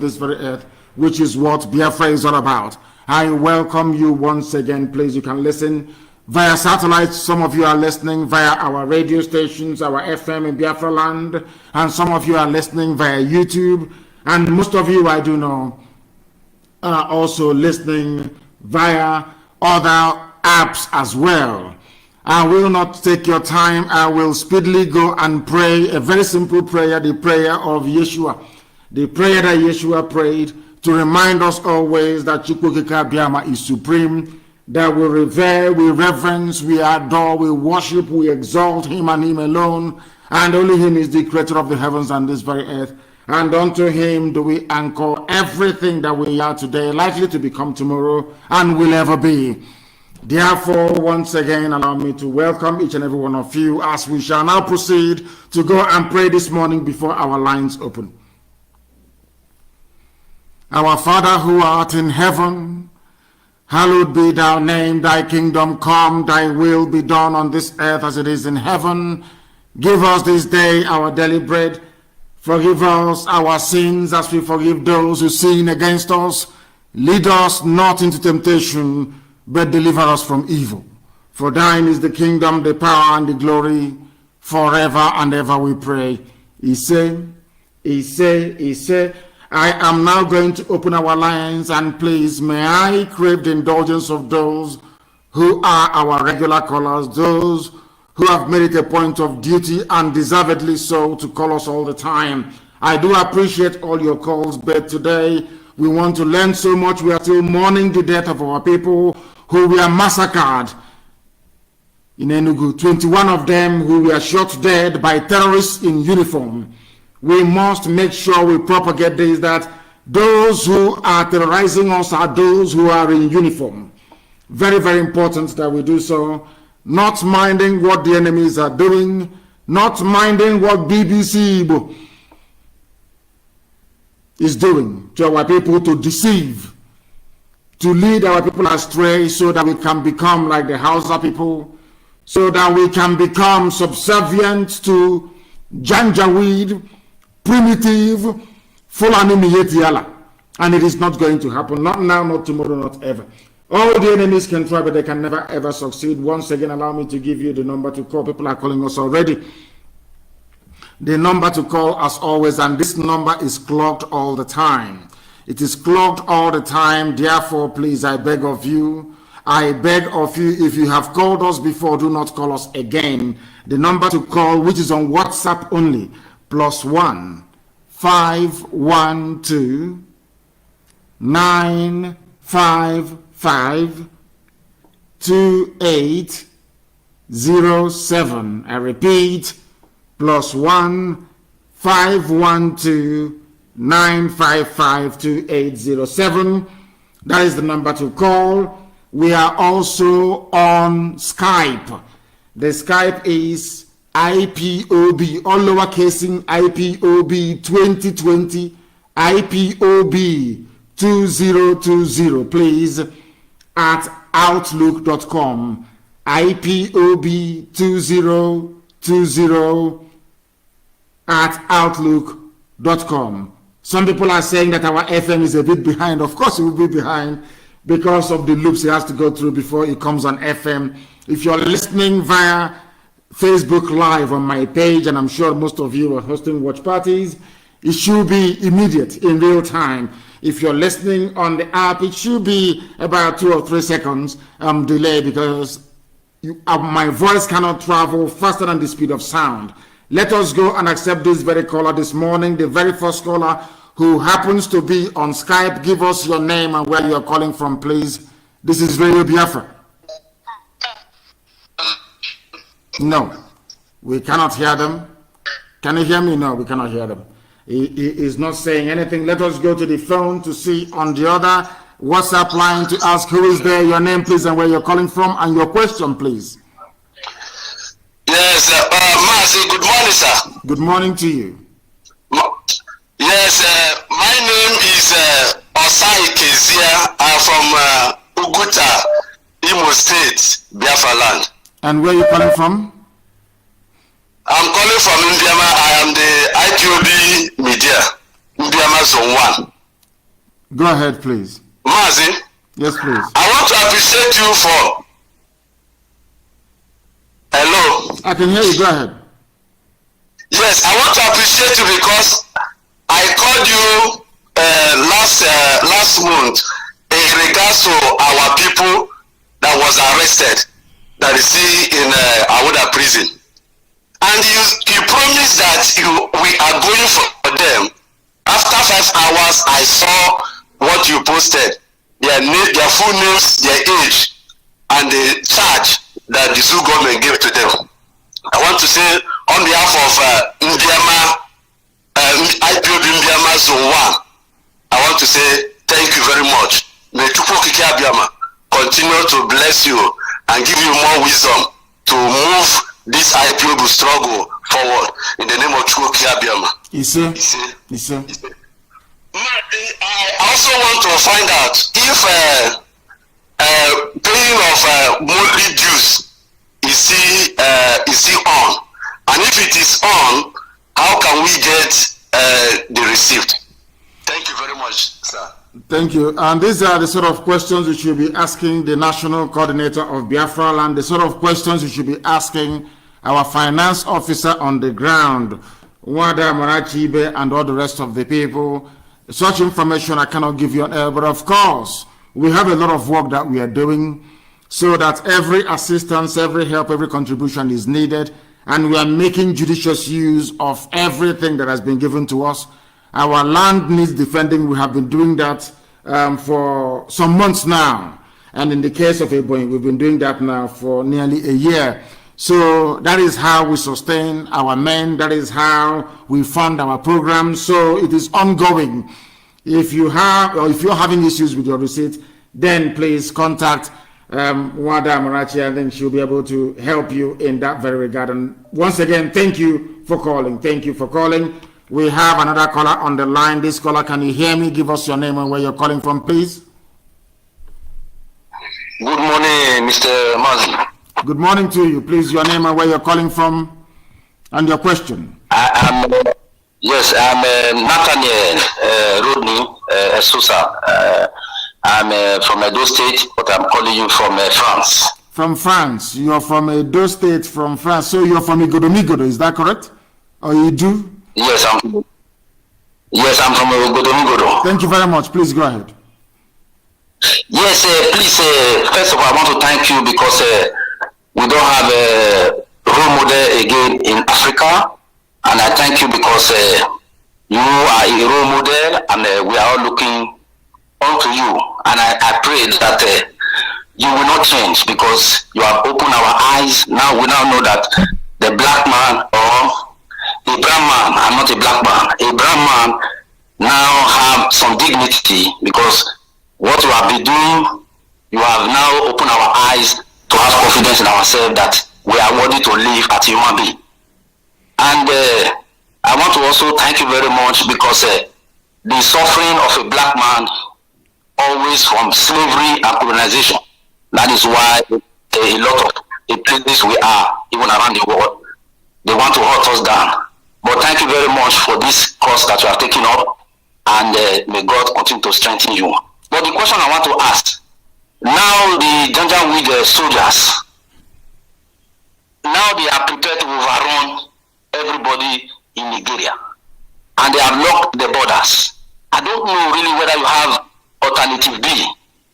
this very earth, which is what Biafra is all about. I welcome you once again. Please, you can listen via satellite. Some of you are listening via our radio stations, our FM in Biafra land, and some of you are listening via YouTube, and most of you, I do know, are also listening via other apps as well. I will not take your time. I will speedily go and pray a very simple prayer, the prayer of Yeshua. The prayer that Yeshua prayed to remind us always that Chukwukika Biama is supreme, that we revere, we reverence, we adore, we worship, we exalt him and him alone, and only him is the creator of the heavens and this very earth. And unto him do we anchor everything that we are today, likely to become tomorrow, and will ever be. Therefore, once again, allow me to welcome each and every one of you as we shall now proceed to go and pray this morning before our lines open. Our Father who art in heaven, hallowed be thy name, thy kingdom come, thy will be done on this earth as it is in heaven. Give us this day our daily bread. Forgive us our sins as we forgive those who sin against us. Lead us not into temptation, but deliver us from evil. For thine is the kingdom, the power, and the glory, forever and ever we pray. He say. I am now going to open our lines, and please, may I crave the indulgence of those who are our regular callers, those who have made it a point of duty and deservedly so to call us all the time. I do appreciate all your calls, but today we want to learn so much. We are still mourning the death of our people who were massacred in Enugu. 21 of them who were shot dead by terrorists in uniform. We must make sure we propagate this, that those who are terrorizing us are those who are in uniform. Very, very important that we do so. Not minding what the enemies are doing, not minding what BBC is doing to our people to deceive, to lead our people astray so that we can become like the Hausa people, so that we can become subservient to Janjaweed, primitive, Fulani Miyetiala. And it is not going to happen, not now, not tomorrow, not ever. All the enemies can try, but they can never ever succeed. Once again, allow me to give you the number to call. People are calling us already. The number to call, as always, and this number is clogged all the time. It is clogged all the time. Therefore, please, I beg of you, if you have called us before, do not call us again. The number to call, which is on WhatsApp only, +1 512 955 2807. I repeat, +1 512 955 2807. That is the number to call. We are also on Skype. The Skype is IPOB, all lowercase in IPOB 2020, IPOB 2020, please, at outlook.com, IPOB 2020 at outlook.com. Some people are saying that our FM is a bit behind. Of course it will be behind because of the loops it has to go through before it comes on FM. If you're listening via Facebook Live on my page, and I'm sure most of you are hosting watch parties, it should be immediate, in real time. If you're listening on the app, it should be about 2 or 3 seconds delay, because my voice cannot travel faster than the speed of sound. Let us go and accept this very caller this morning, the very first caller who happens to be on Skype. Give us your name and where you're calling from, please. This is Radio Biafra. No, we cannot hear them. Can you hear me? No, we cannot hear them. He is not saying anything. Let us go to the phone to see on the other WhatsApp line to ask who is there, your name, please, and where you're calling from, and your question, please. Yes, Marcy, good morning, sir. Good morning to you. Yes, my name is Osai Kezia. I'm from Uguta, Imo State, Biafra land. And where are you calling from? I'm calling from Indiama. I am the IPOB media, Indiama Zone 1. Go ahead, please. Mazi. Yes, please. I want to appreciate you for. Hello. I can hear you. Go ahead. Yes, I want to appreciate you because I called you last month in regards to our people that was arrested that is still in Awuda prison, and you promised that we are going for them. After 5 hours, I saw what you posted, their full names, their age, and the charge that the Zoo government gave to them. I want to say on behalf of Ipob Mbiama Zone 1, I want to say thank you very much. May Chukwokike Abiyama continue to bless you and give you more wisdom to move this Ipob struggle forward in the name of Chukwokike Abiyama. I also want to find out if paying of monthly dues is still on, and if it is on, how can we get the receipt? Thank you very much, sir. Thank you. And these are the sort of questions you should be asking the national coordinator of Biafra land, the sort of questions you should be asking our finance officer on the ground, Wada Marachibe, and all the rest of the people. Such information I cannot give you on air, but of course, we have a lot of work that we are doing so that every assistance, every help, every contribution is needed, and we are making judicious use of everything that has been given to us. Our land needs defending. We have been doing that for some months now, and in the case of Eboin, we've been doing that now for nearly a year. So that is how we sustain our men. That is how we fund our programs. So it is ongoing. If you have, or if you're having issues with your receipt, then please contact Wada Amarachi, and then she'll be able to help you in that very regard. And once again, thank you for calling. Thank you for calling. We have another caller on the line. This caller, can you hear me? Give us your name and where you're calling from, please. Good morning, Mr. Mazi. Good morning to you. Please, your name and where you're calling from, and your question. I'm Nathaniel Rodney Sousa. I'm from Edo State, but I'm calling you from France. From France. You're from Edo State, from France. So you're from Igodomigodo, is that correct? Or you do? Yes, I'm from Igodomigodo. Thank you very much. Please go ahead. Yes, please, first of all, I want to thank you because we don't have a role model again in Africa, and I thank you because you are a role model, and we are all looking onto you, and I pray that you will not change because you have opened our eyes. Now we now know that the black man or a brown man, I'm not a black man, a brown man now have some dignity because what you have been doing, you have now opened our eyes to have confidence in ourselves that we are worthy to live as human beings. And I want to also thank you very much because the suffering of a black man always from slavery and colonization. That is why a lot of the places we are, even around the world, they want to hurt us down. But thank you very much for this cause that you have taken up, and may God continue to strengthen you. But the question I want to ask, now the Janjaweed soldiers, now they are prepared to overrun everybody in Nigeria, and they have locked the borders. I don't know really whether you have alternative B,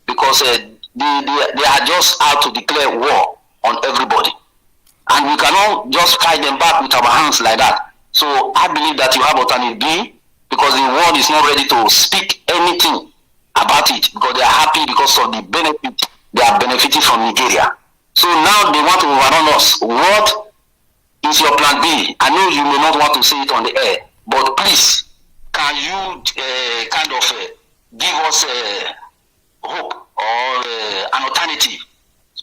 because they are just out to declare war on everybody, and we cannot just fight them back with our hands like that. So I believe that you have alternative B, because the world is not ready to speak anything about it, because they are happy because of the benefit they are benefiting from Nigeria. So now they want to overrun us. What is your plan B? I know you may not want to say it on the air, but please, can you kind of give us hope or an alternative?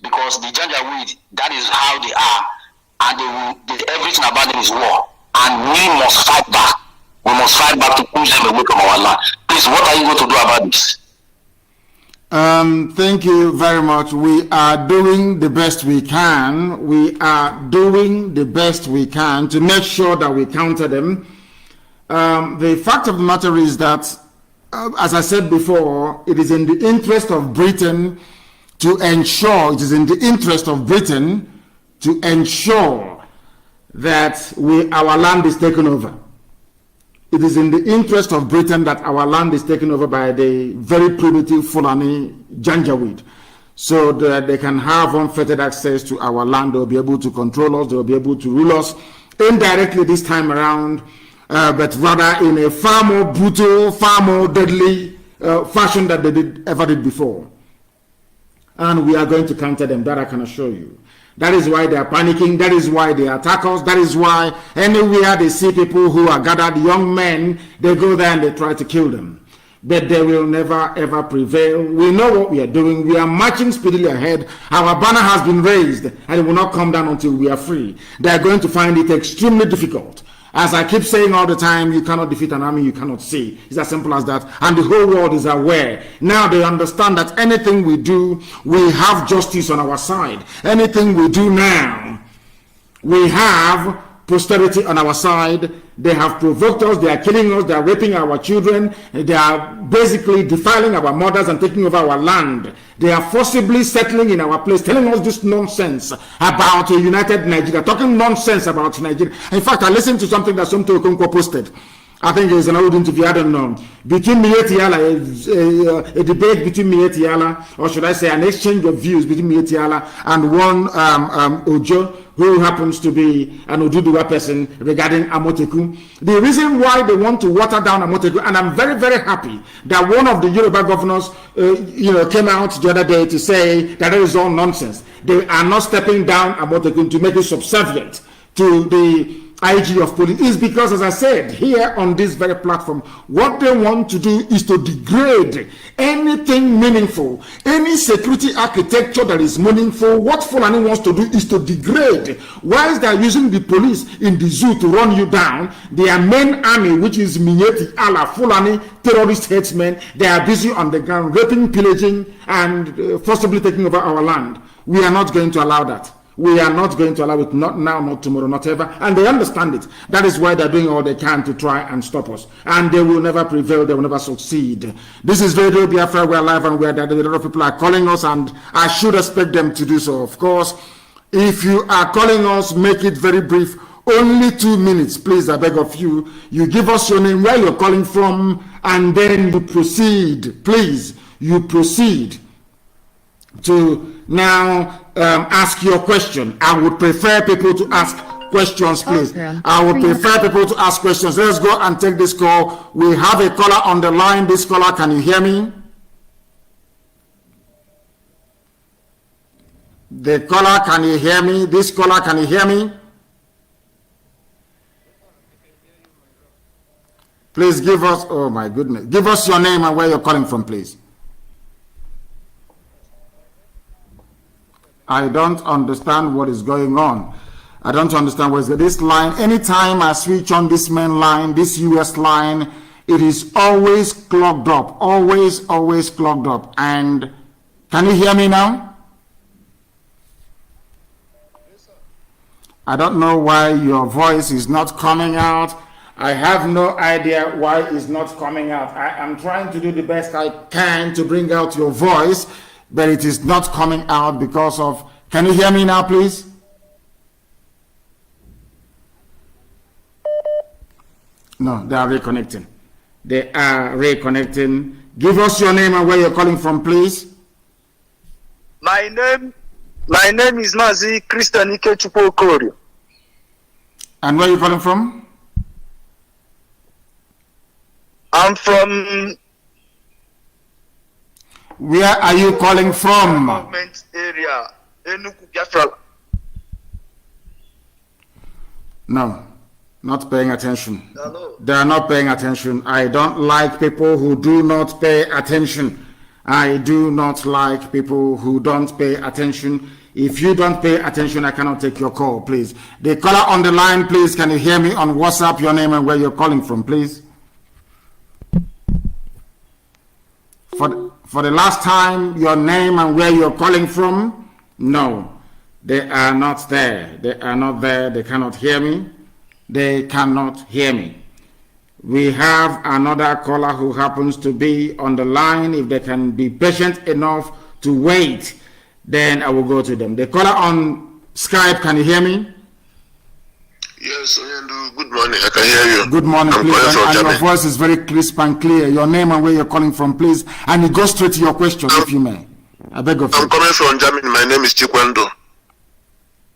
Because the Janjaweed, that is how they are, and everything about them is war, and we must fight back. We must fight back to push them away from our land. Please, what are you going to do about this? Thank you very much. We are doing the best we can. We are doing the best we can to make sure that we counter them. The fact of the matter is that as I said before, it is in the interest of Britain to ensure, it is in the interest of Britain to ensure that our land is taken over. It is in the interest of Britain that our land is taken over by the very primitive Fulani Janjaweed, so that they can have unfettered access to our land. They'll be able to control us. They'll be able to rule us indirectly this time around, but rather in a far more brutal, far more deadly fashion than they ever did before. And we are going to counter them, that I can assure you. That is why they are panicking. That is why they attack us. That is why anywhere they see people who are gathered, young men, they go there and they try to kill them. But they will never ever prevail. We know what we are doing. We are marching speedily ahead. Our banner has been raised and it will not come down until we are free. They are going to find it extremely difficult. As I keep saying all the time, you cannot defeat an army you cannot see. It's as simple as that. And the whole world is aware. Now they understand that anything we do, we have justice on our side. Anything we do now, we have posterity on our side. They have provoked us. They are killing us. They are raping our children. They are basically defiling our mothers and taking over our land. They are forcibly settling in our place, telling us this nonsense about a united Nigeria, talking nonsense about Nigeria. In fact, I listened to something that Somto Okonkwo posted. I think it's an old interview, I don't know, between Mieti Yala, a debate between Mieti Yala, or should I say an exchange of views between Mieti Yala and one Ojo, who happens to be an Oduduwa person, regarding Amoteku. The reason why they want to water down Amoteku, and I'm very, very happy that one of the Yoruba governors came out the other day to say that it is all nonsense. They are not stepping down Amoteku to make it subservient to the IG of police, is because, as I said here on this very platform, what they want to do is to degrade anything meaningful, any security architecture that is meaningful. What Fulani wants to do is to degrade. Whilst they are using the police in the zoo to run you down, their main army, which is Minyeti Allah, Fulani terrorist headsmen, they are busy on the ground raping, pillaging, and forcibly taking over our land. We are not going to allow that. We are not going to allow it, not now, not tomorrow, not ever. And they understand it. That is why they're doing all they can to try and stop us. And they will never prevail. They will never succeed. This is Radio Biafra. We're live and we're there. A lot of people are calling us, and I should expect them to do so, of course. If you are calling us, make it very brief. Only 2 minutes, please, I beg of you. You give us your name, where you're calling from, and then you proceed. Please, you proceed to now ask your question. I would prefer people to ask questions, please. I would prefer people to ask questions. Let's go and take this call. We have a caller on the line. This caller, can you hear me? The caller, can you hear me? This caller, can you hear me? Please give us, oh my goodness, give us your name and where you're calling from, please. I don't understand what is going on. I don't understand what is this line. Anytime I switch on this main line, this US line, it is always clogged up. Always clogged up. And can you hear me now? I don't know why your voice is not coming out. I have no idea why it's not coming out. I am trying to do the best I can to bring out your voice, but it is not coming out because of... Can you hear me now, please? No, they are reconnecting. They are reconnecting. Give us your name and where you're calling from, please. My name is Mazi Christian Ikechukwu Okorio. And where are you calling from? I'm from... Where are you calling from? Government area, Enugu, Biafra. No, not paying attention. Hello. They are not paying attention. I don't like people who do not pay attention. I do not like people who don't pay attention. If you don't pay attention, I cannot take your call, please. The caller on the line, please, can you hear me on WhatsApp, your name and where you're calling from, please? For the last time, your name and where you're calling from? No, they are not there. They are not there. They cannot hear me. They cannot hear me. We have another caller who happens to be on the line. If they can be patient enough to wait, then I will go to them. The caller on Skype, can you hear me? Yes, good morning. I can hear you. Good morning, please. And your voice is very crisp and clear. Your name and where you're calling from, please. And you go straight to your question, if you may. I beg of you. I'm coming from Germany. My name is Chikwendo.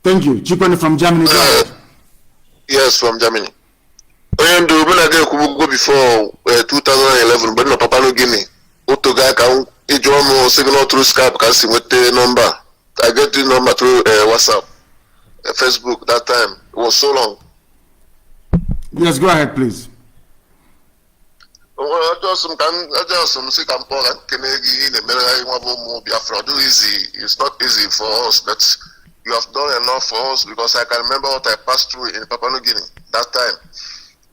Thank you. Chikwendo from Germany. Yes, from Germany. When I go before 2011, but no Papa no Guinea. Otoga can a signal through Skype, can see with the number. I get the number through WhatsApp, Facebook. That time it was so long. Yes, go ahead, please. I just say Biafra do easy. It's not easy for us, but you have done enough for us because I can remember what I passed through in Papua New Guinea that time.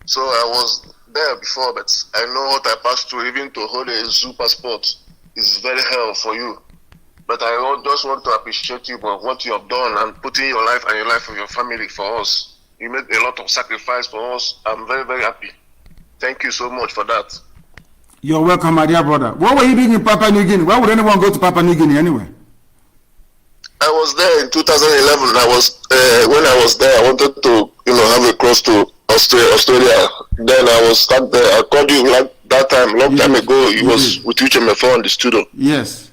So I was there before, but I know what I passed through. Even to hold a zoo passport is very hell for you. But I just want to appreciate you for what you have done and putting your life and your life of your family for us. You made a lot of sacrifice for us. I'm very, very happy. Thank you so much for that. You're welcome, my dear brother. What were you doing in Papua New Guinea? Why would anyone go to Papua New Guinea anyway? I was there in 2011. When I was there, I wanted to, have a cross to Australia. Then I was stuck there. I called you like that time, long time ago. You was with UHMF in the studio. Yes.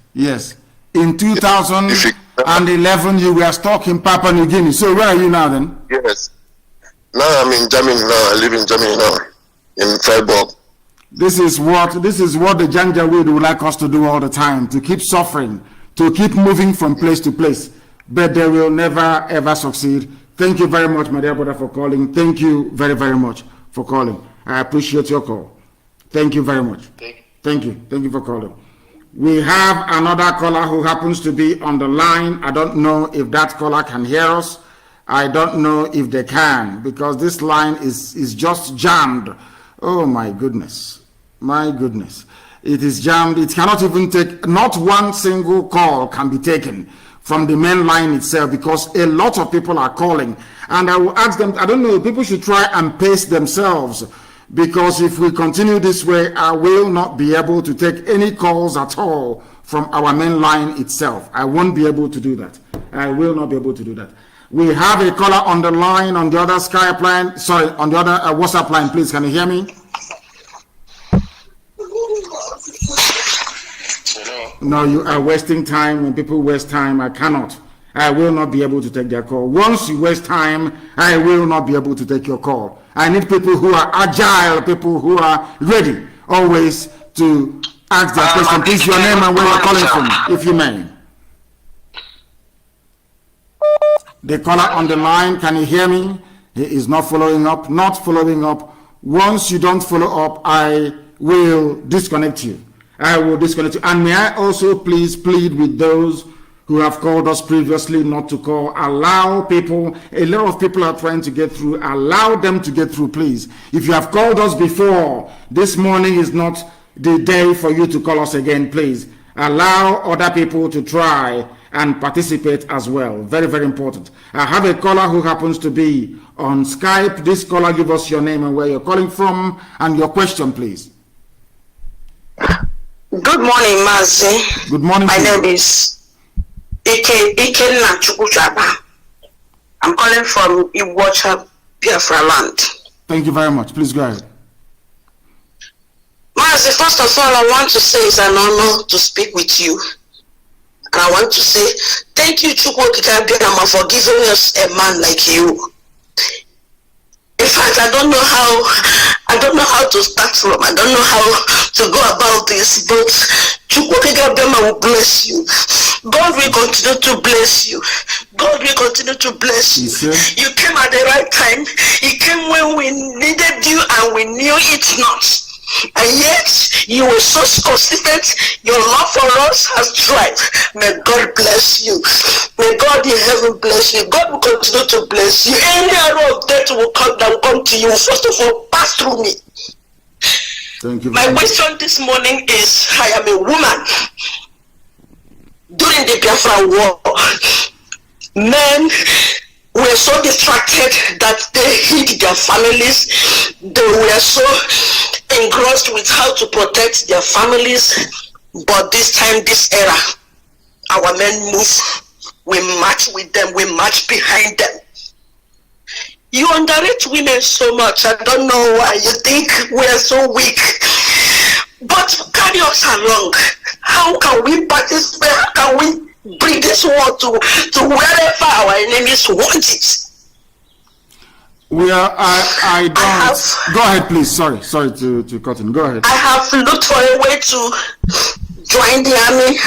In 2011, you were stuck in Papua New Guinea. So where are you now then? Yes. Now I'm in Germany now. I live in Germany now, in Freiburg. This is what the Janjaweed would like us to do all the time, to keep suffering, to keep moving from place to place. But they will never, ever succeed. Thank you very much, my dear brother, for calling. Thank you very, very much for calling. I appreciate your call. Thank you very much. Thank you. Thank you for calling. We have another caller who happens to be on the line. I don't know if that caller can hear us. I don't know if they can, because this line is just jammed. Oh, my goodness. My goodness. It is jammed. It cannot even take, not one single call can be taken from the main line itself, because a lot of people are calling. And I will ask them, I don't know, people should try and pace themselves, because if we continue this way, I will not be able to take any calls at all from our main line itself. I won't be able to do that. I will not be able to do that. We have a caller on the line, on the other Skype line, sorry, on the other WhatsApp line, please. Can you hear me? No, you are wasting time. When people waste time, I cannot. I will not be able to take their call. Once you waste time, I will not be able to take your call. I need people who are agile, people who are ready always to ask their question. Please, your name and where you're calling from, if you may. The caller on the line, can you hear me? He is not following up, not following up. Once you don't follow up, I will disconnect you. I will disconnect you. And may I also please plead with those who have called us previously not to call. Allow people, a lot of people are trying to get through. Allow them to get through, please. If you have called us before, this morning is not the day for you to call us again, please. Allow other people to try and participate as well. Very, very important. I have a caller who happens to be on Skype. This caller, give us your name and where you're calling from and your question, please. Good morning, Mazi. Good morning. My name is Nnamdi. I'm calling from Ipob, Biafra land. Thank you very much. Please go ahead. Mazi, first of all, I want to say it's an honor to speak with you. And I want to say thank you, Chukwu, for giving us a man like you. In fact, I don't know how to start from. I don't know how to go about this, but Chukwu will bless you. God will continue to bless you. God will continue to bless you. You came at the right time. You came when we needed you and we knew it not. And yet you were so consistent. Your love for us has thrived. May God bless you. May God in heaven bless you. God will continue to bless you. Any arrow of death will come to you. First of all, pass through me. Thank you. My question this morning is, I am a woman. During the Biafra war, men were so distracted that they hid their families. They were so engrossed with how to protect their families. But this time, this era, our men move. We march with them. We march behind them. You underrate women so much. I don't know why you think we are so weak. But carry us along. How can we participate? How can we bring this war to wherever our enemies want it? We are. I don't. Go ahead, please. Sorry to cut in. Go ahead. I have looked for a way to join the army.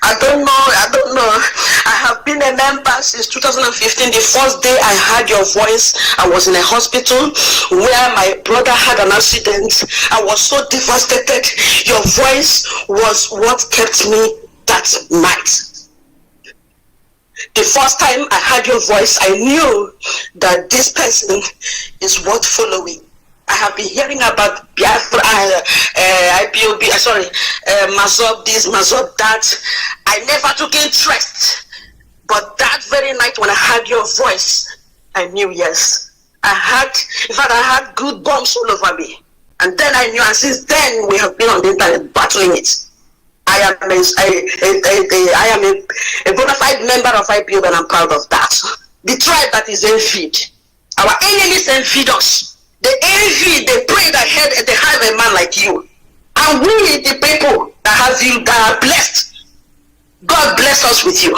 I don't know. I have been a member since 2015. The first day I heard your voice, I was in a hospital where my brother had an accident. I was so devastated. Your voice was what kept me that night. The first time I heard your voice, I knew that this person is worth following. I have been hearing about Biafra, Ipob, Mazob this, Mazob that. I never took interest. But that very night when I heard your voice, I knew, yes. I had good bombs all over me. And then I knew, and since then we have been on the internet battling it. I am a bona fide member of Ipob, and I'm proud of that. The tribe that is envied. Our enemies envied us. They envy, they pray that they have a man like you. And we, the people that have you, that are blessed, God bless us with you.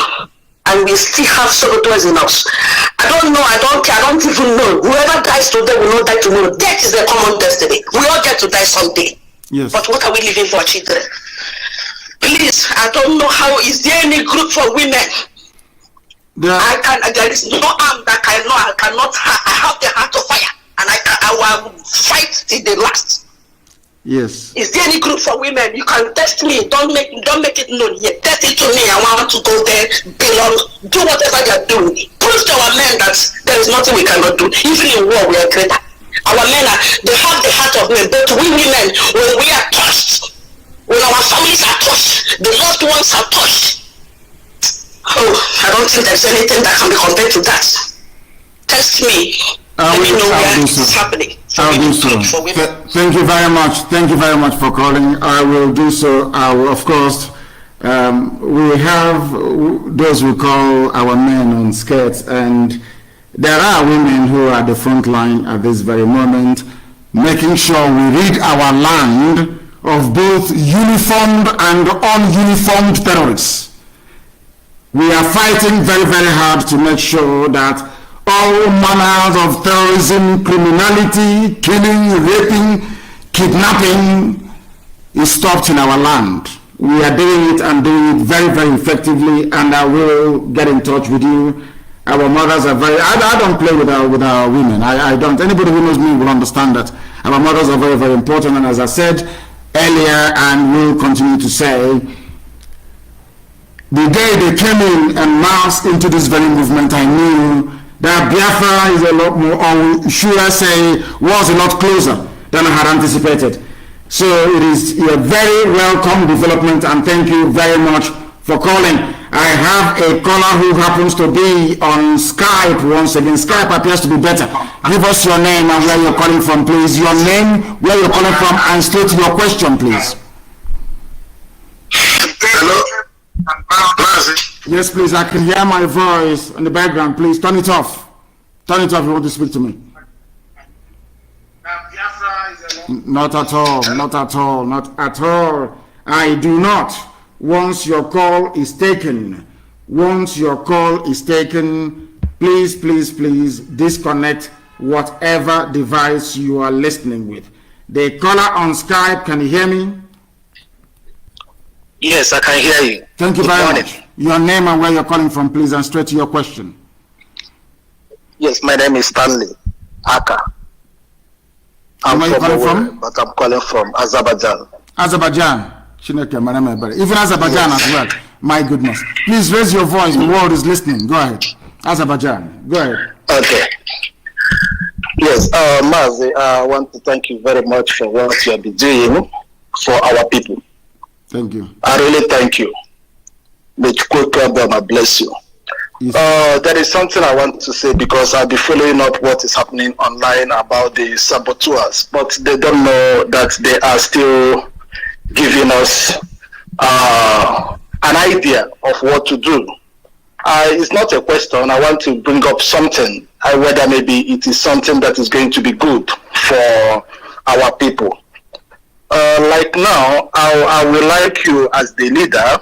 And we still have saboteurs in us. I don't know, I don't care, I don't even know. Whoever dies today will not die tomorrow. Death is a common destiny. We all get to die someday. Yes. But what are we leaving for our children? Please, I don't know how, is there any group for women? There is no arm that I have the heart of fire. And I will fight till the last. Yes. Is there any group for women? You can test me. Don't make it known here. Test it to me. I want to go there, belong, do whatever they are doing. Prove to our men that there is nothing we cannot do. Even in war, we are greater. Our men they have the heart of men. But we women, when we are touched, when our families are touched, the loved ones are touched. Oh, I don't think there's anything that can be compared to that. Test me. I'll do so. Thank you very much. Thank you very much for calling. I will do so. Of course, we have those we call our men on skirts, and there are women who are at the front line at this very moment, making sure we rid our land of both uniformed and ununiformed terrorists. We are fighting very, very hard to make sure that all manners of terrorism, criminality, killing, raping, kidnapping is stopped in our land. We are doing it and doing it very, very effectively, and I will get in touch with you. Our mothers are very, I don't play with our women. I don't. Anybody who knows me will understand that our mothers are very, very important, and as I said earlier and will continue to say, the day they came in and massed into this very movement, I knew that Biafra is a lot more, or should I say, was a lot closer than I had anticipated. So it is a very welcome development, and thank you very much for calling. I have a caller who happens to be on Skype once again. Skype appears to be better. Give us your name and where you're calling from, please. Your name, where you're calling from, and state your question, please. Hello? Yes, please. I can hear my voice in the background. Please turn it off. Turn it off if you want to speak to me. Not at all. Not at all. Not at all. I do not. Once your call is taken, please, please, please disconnect whatever device you are listening with. The caller on Skype, can you hear me? Yes, I can hear you. Thank you very much. Your name and where you're calling from, please, and straight to your question. Yes, my name is Stanley Aka. And where are you calling from? But I'm calling from Azerbaijan. Azerbaijan. Even Azerbaijan as well. My goodness. Please raise your voice. The world is listening. Go ahead. Azerbaijan. Go ahead. Okay. Yes, Mazi, I want to thank you very much for what you have been doing for our people. Thank you. I really thank you. May God bless you. There is something I want to say because I'll be following up what is happening online about the saboteurs, but they don't know that they are still giving us an idea of what to do. It's not a question. I want to bring up something, whether maybe it is something that is going to be good for our people. Like now, I will like you as the leader,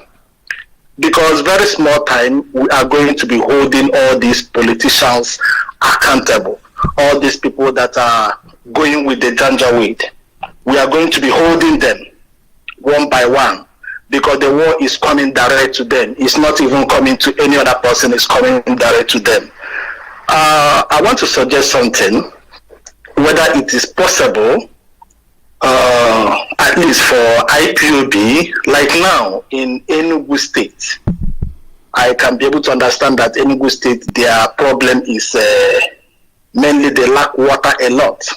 because very small time we are going to be holding all these politicians accountable, all these people that are going with the janjaweed. We are going to be holding them one by one, because the war is coming direct to them. It's not even coming to any other person, it's coming direct to them. I want to suggest something, whether it is possible, at least for IPOB, like now in Enugu State. I can be able to understand that Enugu State, their problem is mainly they lack water a lot.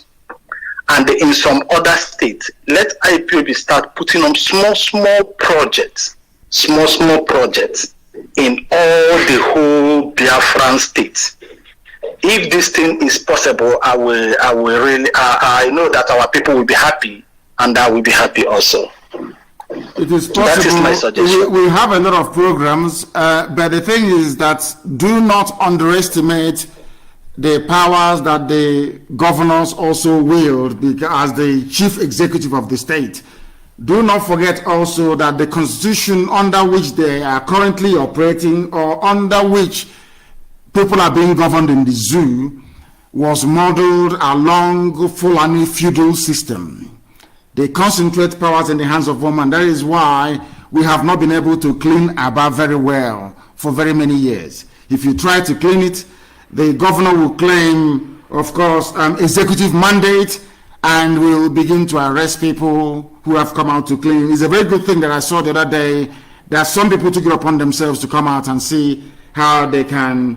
And in some other states, let IPOB start putting on small projects in all the whole Biafran states. If this thing is possible, I will really, I know that our people will be happy, and I will be happy also. It is possible. That is my suggestion. We have a lot of programs, but the thing is that do not underestimate the powers that the governors also wield as the chief executive of the state. Do not forget also that the constitution under which they are currently operating, or under which people are being governed in the zoo, was modeled along Fulani feudal system. They concentrate powers in the hands of women. That is why we have not been able to clean Aba very well for very many years. If you try to clean it, the governor will claim, of course, executive mandate, and will begin to arrest people who have come out to clean. It's a very good thing that I saw the other day that some people took it upon themselves to come out and see how they can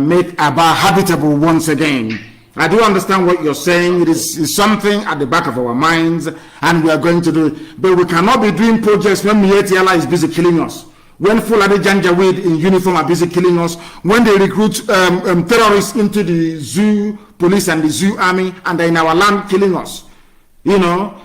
make Aba habitable once again. I do understand what you're saying. It is something at the back of our minds, and we are going to do it. But we cannot be doing projects when Mietiala is busy killing us, when Fulani Janjaweed in uniform are busy killing us, when they recruit terrorists into the zoo police and the zoo army, and they're in our land killing us. You know,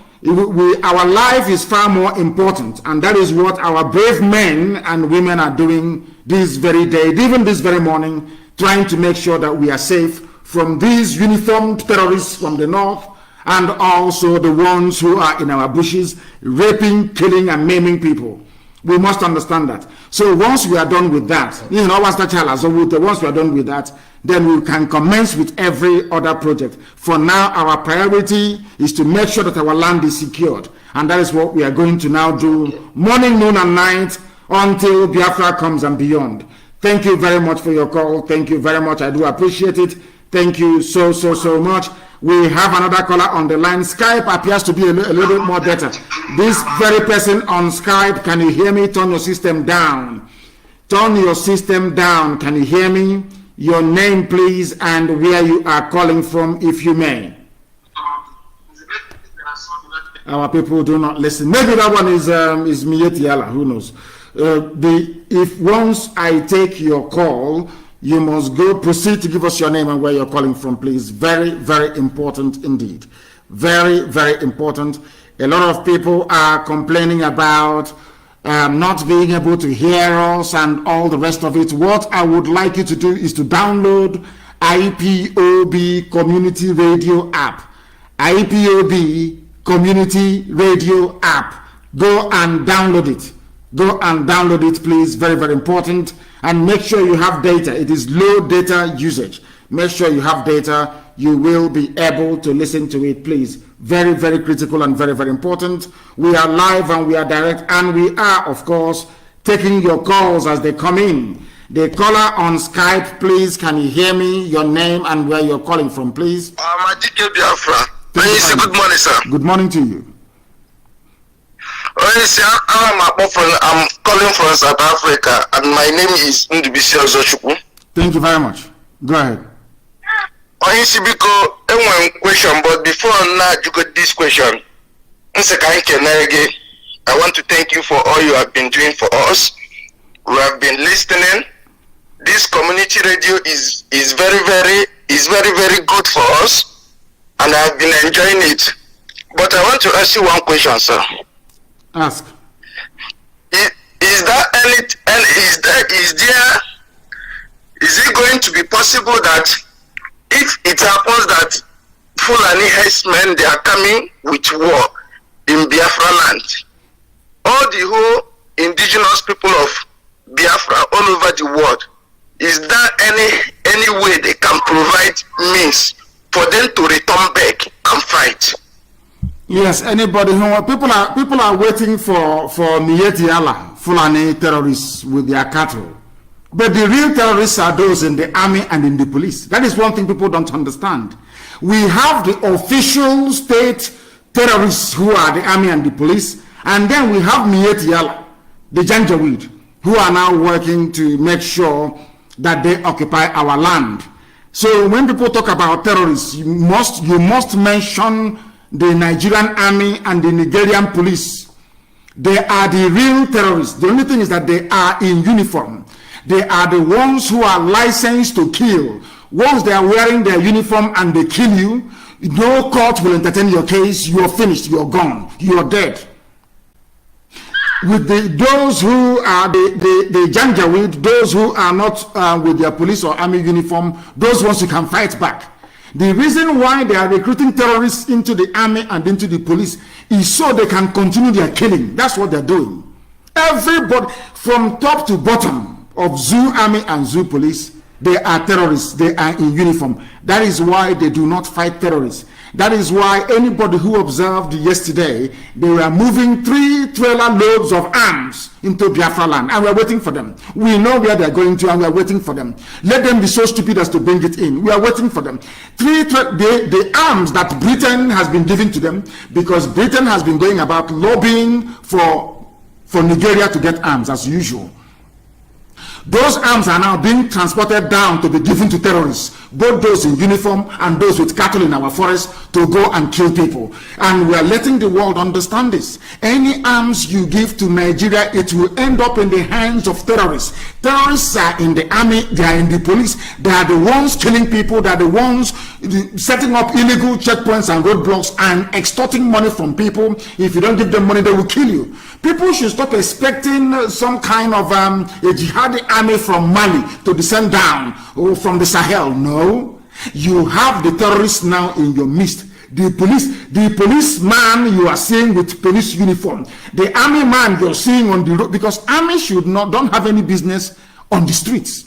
our life is far more important, and that is what our brave men and women are doing this very day, even this very morning, trying to make sure that we are safe from these uniformed terrorists from the north, and also the ones who are in our bushes, raping, killing, and maiming people. We must understand that. So once we are done with that, once we are done with that, then we can commence with every other project. For now, our priority is to make sure that our land is secured. And that is what we are going to now do, morning, noon, and night, until Biafra comes and beyond. Thank you very much for your call. Thank you very much. I do appreciate it. Thank you so much. We have another caller on the line. Skype appears to be a little bit more better. This very person on Skype, can you hear me? Turn your system down. Turn your system down. Can you hear me? Your name, please, and where you are calling from, if you may. Our people do not listen. Maybe that one is Mietiala. Who knows? If once I take your call, you must proceed to give us your name and where you're calling from, please. Very, very important indeed. Very, very important. A lot of people are complaining about not being able to hear us and all the rest of it. What I would like you to do is to download IPOB Community Radio app. IPOB Community Radio app. Go and download it. Go and download it, please. Very, very important. And make sure you have data. It is low data usage. Make sure you have data. You will be able to listen to it, please. Very, very critical and very, very important. We are live and we are direct, and we are, of course, taking your calls as they come in. The caller on Skype, please, can you hear me? Your name and where you're calling from, please. Adike Biafra. Good morning, sir. Good morning to you. I'm calling from South Africa, and my name is Nnamdi. Thank you very much. Go ahead. Question, but before now you got this question, I want to thank you for all you have been doing for us. We have been listening. this community radio is very very good for us, and I've been enjoying it. But I want to ask you one question, sir. Ask. Is it going to be possible that if it happens that Fulani herdsmen, they are coming with war in Biafra land, all the whole indigenous people of Biafra all over the world, is there any way they can provide means for them to return back and fight? Yes, anybody who people are waiting for Nietiala, Fulani terrorists with their cattle. But the real terrorists are those in the army and in the police. That is one thing people don't understand. We have the official state terrorists who are the army and the police, and then we have Nietiala, the Janjaweed, who are now working to make sure that they occupy our land. So when people talk about terrorists, you must mention the Nigerian army and the Nigerian police. They are the real terrorists. The only thing is that they are in uniform. They are the ones who are licensed to kill. Once they are wearing their uniform and they kill you, no court will entertain your case. You are finished. You are gone. You are dead. With those who are the Janjaweed, those who are not with their police or army uniform, those ones who can fight back. The reason why they are recruiting terrorists into the army and into the police is so they can continue their killing. That's what they're doing. Everybody, from top to bottom of Zoo Army and Zoo Police, they are terrorists. They are in uniform. That is why they do not fight terrorists. That is why anybody who observed yesterday, they were moving 3 trailer loads of arms into Biafra land, and we're waiting for them. We know where they're going to, and we're waiting for them. Let them be so stupid as to bring it in. We are waiting for them. The arms that Britain has been giving to them, because Britain has been going about lobbying for Nigeria to get arms as usual. Those arms are now being transported down to be given to terrorists, both those in uniform and those with cattle in our forests, to go and kill people. And we are letting the world understand this. Any arms you give to Nigeria, it will end up in the hands of terrorists. Terrorists are in the army, they are in the police, they are the ones killing people, they are the ones setting up illegal checkpoints and roadblocks and extorting money from people. If you don't give them money, they will kill you. People should stop expecting some kind of a jihadi army from Mali to descend down, or from the Sahel. No, you have the terrorists now in your midst. The policeman you are seeing with police uniform, the army man you're seeing on the road, because army don't have any business on the streets.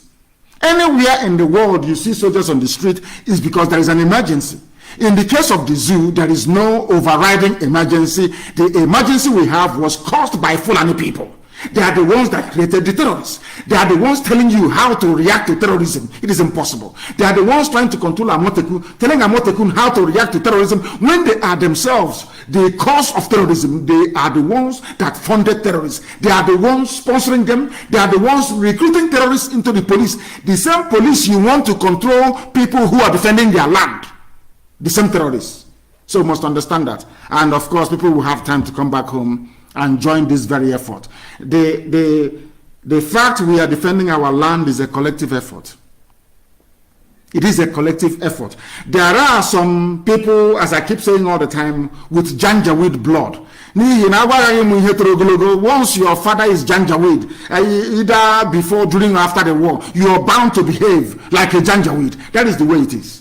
Anywhere in the world you see soldiers on the street is because there is an emergency. In the case of the zoo, there is no overriding emergency. The emergency we have was caused by Fulani people. They are the ones that created the terrorists. They are the ones telling you how to react to terrorism. It is impossible. They are the ones trying to control Amotekun, telling Amotekun how to react to terrorism, when they are themselves the cause of terrorism. They are the ones that funded terrorists. They are the ones sponsoring them. They are the ones recruiting terrorists into the police. The same police you want to control people who are defending their land. The same terrorists. So we must understand that. And of course, people will have time to come back home and join this very effort. The fact we are defending our land is a collective effort. It is a collective effort. There are some people, as I keep saying all the time, with Janjaweed blood. Once your father is Janjaweed, either before, during, or after the war, you are bound to behave like a Janjaweed. That is the way it is.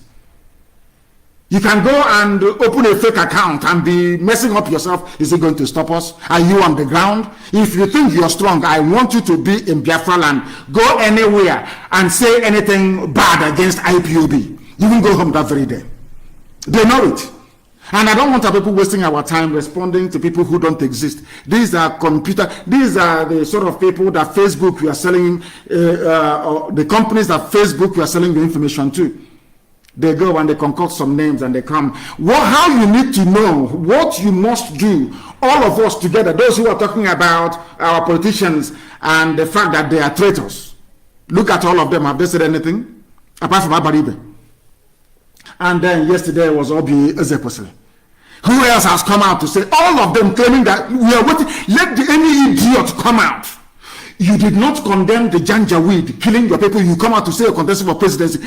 You can go and open a fake account and be messing up yourself. Is it going to stop us? Are you on the ground? If you think you're strong, I want you to be in Biafra land. Go anywhere and say anything bad against IPOB. You will go home that very day. They know it. And I don't want our people wasting our time responding to people who don't exist. These are these are the sort of people that Facebook you are selling, the companies that Facebook you are selling the information to. They go and they concoct some names and they come. How you need to know, what you must do, all of us together, those who are talking about our politicians and the fact that they are traitors. Look at all of them. Have they said anything? Apart from Abaribe. And then yesterday was Obi Ezekwesili. Who else has come out to say, all of them claiming that we are waiting, let any idiot come out. You did not condemn the Janjaweed killing your people. You come out to say you're contesting for presidency.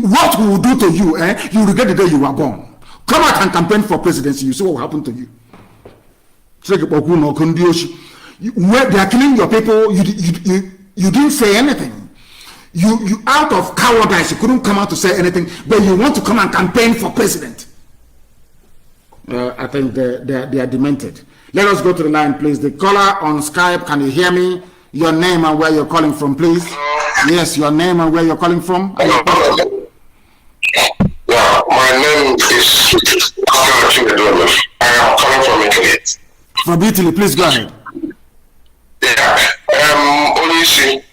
What we will do to you, you regret the day you were born. Come out and campaign for presidency. You see what will happen to you. Where they are killing your people, you didn't say anything. You out of cowardice, you couldn't come out to say anything, but you want to come and campaign for president. I think they are demented. Let us go to the line, please. The caller on Skype, can you hear me? Your name and where you're calling from, please. Yes, your name and where you're calling from. Yeah, my name is Kanu. I am calling from Italy. From Italy, please go ahead. Yeah, Olisi.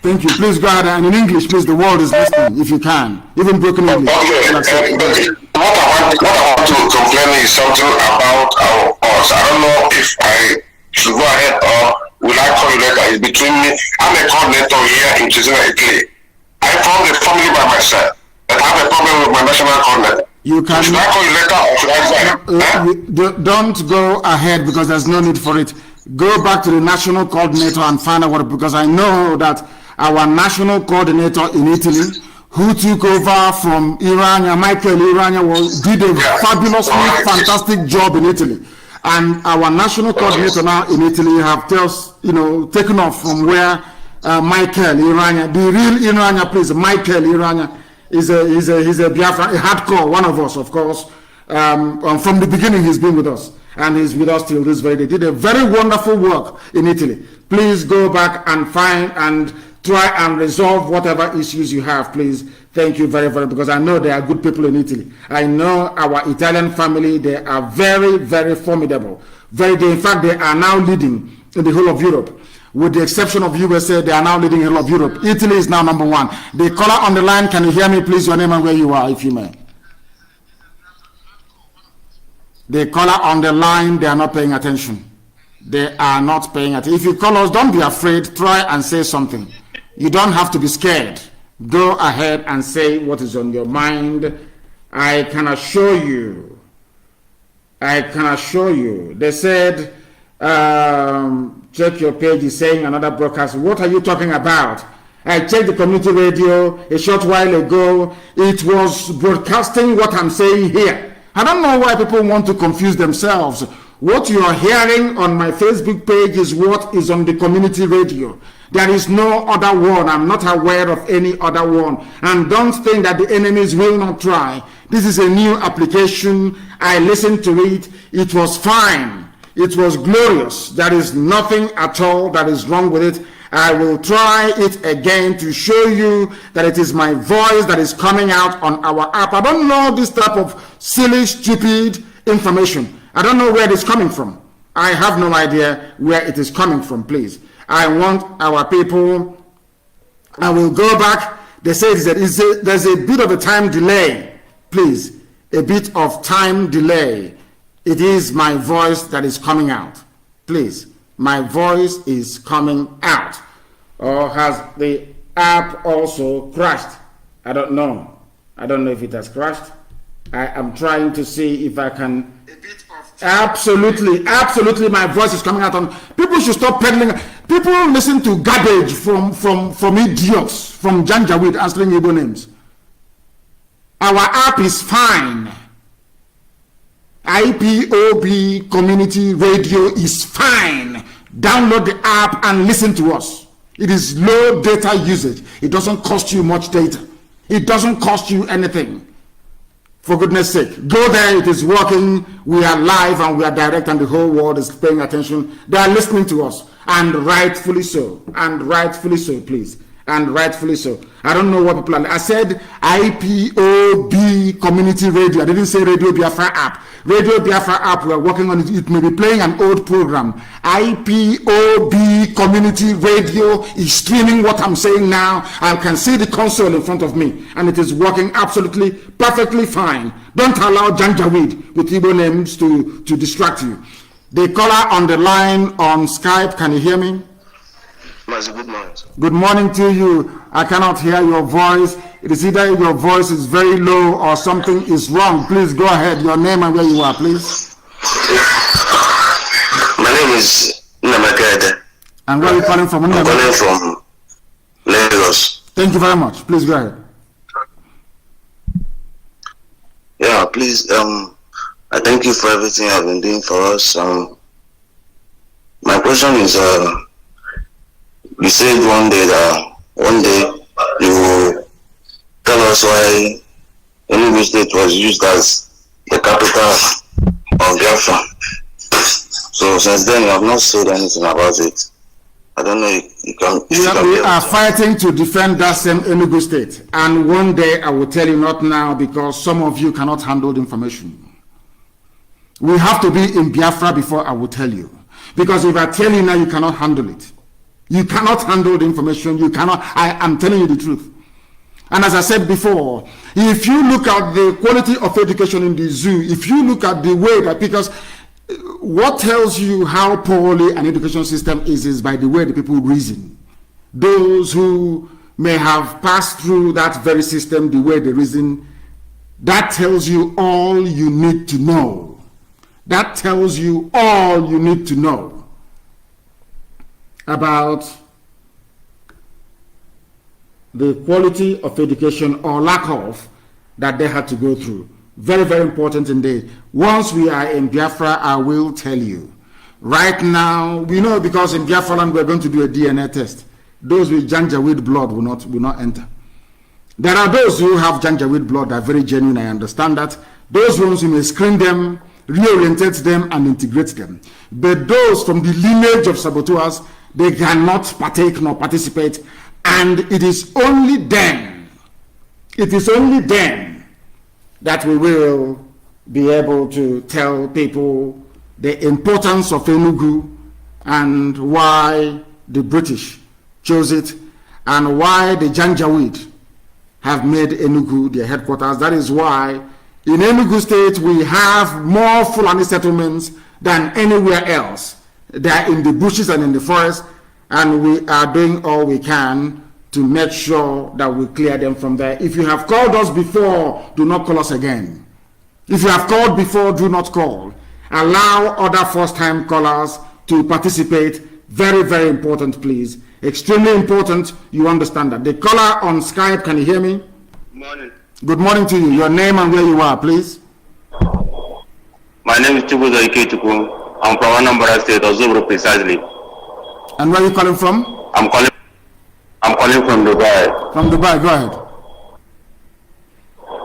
Thank you. Please go ahead, and in English, please. The world is listening, if you can, even broken English. Okay. What I want to complain is something about us. I don't know if I should go ahead or will I call you later. It's between me. I'm a coordinator here in Chisena, Italy. I formed a family by myself, but I have a problem with my national coordinator. You can. Should I call you later or should I say? Don't go ahead because there's no need for it. Go back to the national coordinator and find out what, because I know that our national coordinator in Italy, who took over from Irania, Michael Irania, did a fabulously fantastic job in Italy. And our national coordinator now in Italy have just, taken off from where Michael Irania, the real Irania, please, Michael Irania, he's a Biafra, a hardcore, one of us, of course. From the beginning, he's been with us. And he's with us till this very day. Did a very wonderful work in Italy. Please go back and find and try and resolve whatever issues you have, please. Thank you very, very, because I know there are good people in Italy. I know our Italian family, they are very, very formidable. In fact, they are now leading in the whole of Europe. With the exception of USA, they are now leading in the whole of Europe. Italy is now number one. The caller on the line, can you hear me, please? Your name and where you are, if you may. The caller on the line, they are not paying attention. They are not paying attention. If you call us, don't be afraid. Try and say something. You don't have to be scared. Go ahead and say what is on your mind. I can assure you. They said, check your page, is saying another broadcast. What are you talking about? I checked the community radio a short while ago. It was broadcasting what I'm saying here. I don't know why people want to confuse themselves. What you are hearing on my Facebook page is what is on the community radio. There is no other one. I'm not aware of any other one. And don't think that the enemies will not try. This is a new application. I listened to it. It was fine. It was glorious. There is nothing at all that is wrong with it. I will try it again to show you that it is my voice that is coming out on our app. I don't know this type of silly, stupid information. I don't know where it is coming from. I have no idea where it is coming from, please. I want our people. I will go back. They say there's a bit of a time delay. Please, a bit of time delay. It is my voice that is coming out. Please, my voice is coming out. Or has the app also crashed? I don't know. I don't know if it has crashed. I am trying to see if I can. Absolutely, my voice is coming out on. People should stop peddling. People listen to garbage from idiots, from Janjaweed answering Igbo names. Our app is fine. IPOB community radio is fine. Download the app and listen to us. It is low data usage. It doesn't cost you much data. It doesn't cost you anything. For goodness sake, go there. It is working. We are live and we are direct, and the whole world is paying attention. They are listening to us, and rightfully so. And rightfully so, please. And rightfully so. I don't know what people are. I said IPOB community radio. I didn't say Radio Biafra app. Radio Biafra app, we are working on it. It may be playing an old program. IPOB community radio is streaming what I'm saying now. I can see the console in front of me, and it is working absolutely perfectly fine. Don't allow Janjaweed with Igbo names to distract you. The caller on the line on Skype, can you hear me? Good morning. Good morning to you. I cannot hear your voice. It is either your voice is very low or something is wrong. Please go ahead. Your name and where you are, please. My name is And where are you calling from? I'm calling from Lagos. Thank you very much. Please go ahead. Yeah, please. I thank you for everything you've been doing for us. My question is, you said one day you will tell us why Enugu State was used as the capital of Biafra. So since then, you have not said anything about it. I don't know if you can. We are fighting to defend that same Enugu State. And one day I will tell you, not now, because some of you cannot handle the information. We have to be in Biafra before I will tell you. Because if I tell you now, you cannot handle it. You cannot handle the information. You cannot. I am telling you the truth. And as I said before, if you look at the quality of education in the zoo, if you look at the way that, because what tells you how poorly an education system is by the way the people reason. Those who may have passed through that very system, the way they reason, that tells you all you need to know. That tells you all you need to know about the quality of education or lack of that they had to go through. Very, very important indeed. Once we are in Biafra, I will tell you. Right now, we know because in Biafra land we're going to do a DNA test. Those with Janjaweed blood will not enter. There are those who have Janjaweed blood that are very genuine, I understand that. Those ones you may screen them, reorientate them and integrate them. But those from the lineage of saboteurs, they cannot partake nor participate. And it is only then that we will be able to tell people the importance of Enugu and why the British chose it and why the Janjaweed have made Enugu their headquarters. That is why in Enugu State we have more Fulani settlements than anywhere else. They are in the bushes and in the forest, and we are doing all we can to make sure that we clear them from there. If you have called us before, do not call us again. If you have called before, do not call. Allow other first-time callers to participate. Very, very important, please. Extremely important, you understand that. The caller on Skype, can you hear me? Good morning. Good morning to you. Your name and where you are, please. My name is Chukwuzo Ikechukwu. I'm from Anambra State, Ozubro precisely. And where are you calling from? I'm calling from Dubai. From Dubai, go ahead.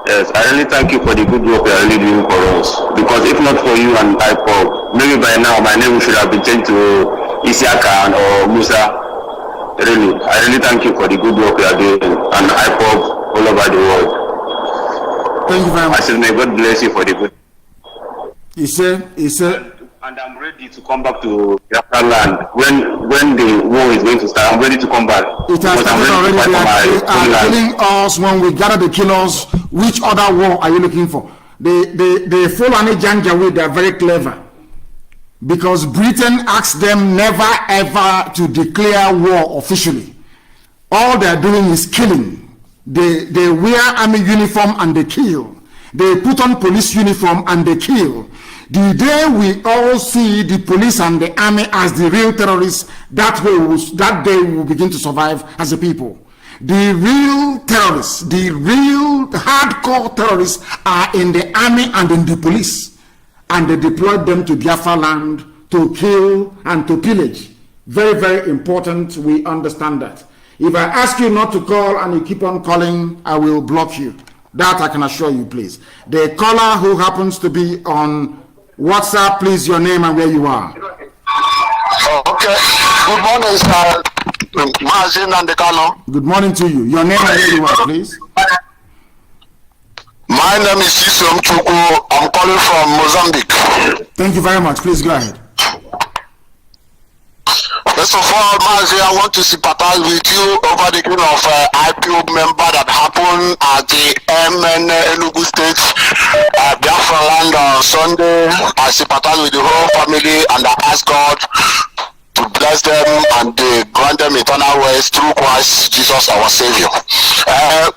Yes, I really thank you for the good work you are really doing for us. Because if not for you and Ipob, maybe by now my name should have been changed to Isiaka or Musa. Really, I really thank you for the good work you are doing and Ipob all over the world. Thank you very much. I said, may God bless you for the good. He said. And I'm ready to come back to Biafra land when the war is going to start. I'm ready to come back. It has started already. They are killing us when we gather the killers. Which other war are you looking for? The Fulani Janjaweed, they are very clever. Because Britain asked them never ever to declare war officially. All they are doing is killing. They wear army uniform and they kill. They put on police uniform and they kill. The day we all see the police and the army as the real terrorists, that day we will begin to survive as a people. The real terrorists, the real hardcore terrorists are in the army and in the police. And they deployed them to Biafra land to kill and to pillage. Very, very important, we understand that. If I ask you not to call and you keep on calling, I will block you. That I can assure you, please. The caller who happens to be on WhatsApp, please, your name and where you are. Okay. Good morning, sir. Nnamdi Kanu. Good morning to you. Your name and where you are, please. My name is Isom Chukwu. I'm calling from Mozambique. Thank you very much. Please go ahead. First of all, Mazi, I want to sympathize with you over the killing of Ipob member that happened at the MN Enugu State, Biafra land on Sunday. I sympathize with the whole family and I ask God to bless them and grant them eternal rest through Christ Jesus our Savior.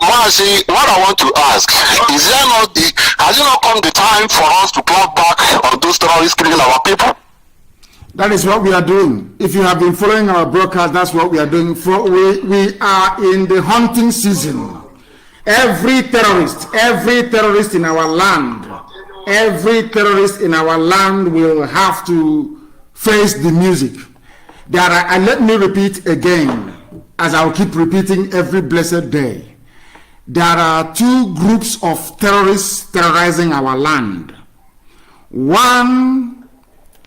Mazi, what I want to ask, has it not come the time for us to clap back on those terrorists killing our people? That is what we are doing. If you have been following our broadcast, that's what we are doing. We are in the hunting season. Every terrorist in our land, will have to face the music. And let me repeat again, as I'll keep repeating every blessed day. There are two groups of terrorists terrorizing our land. One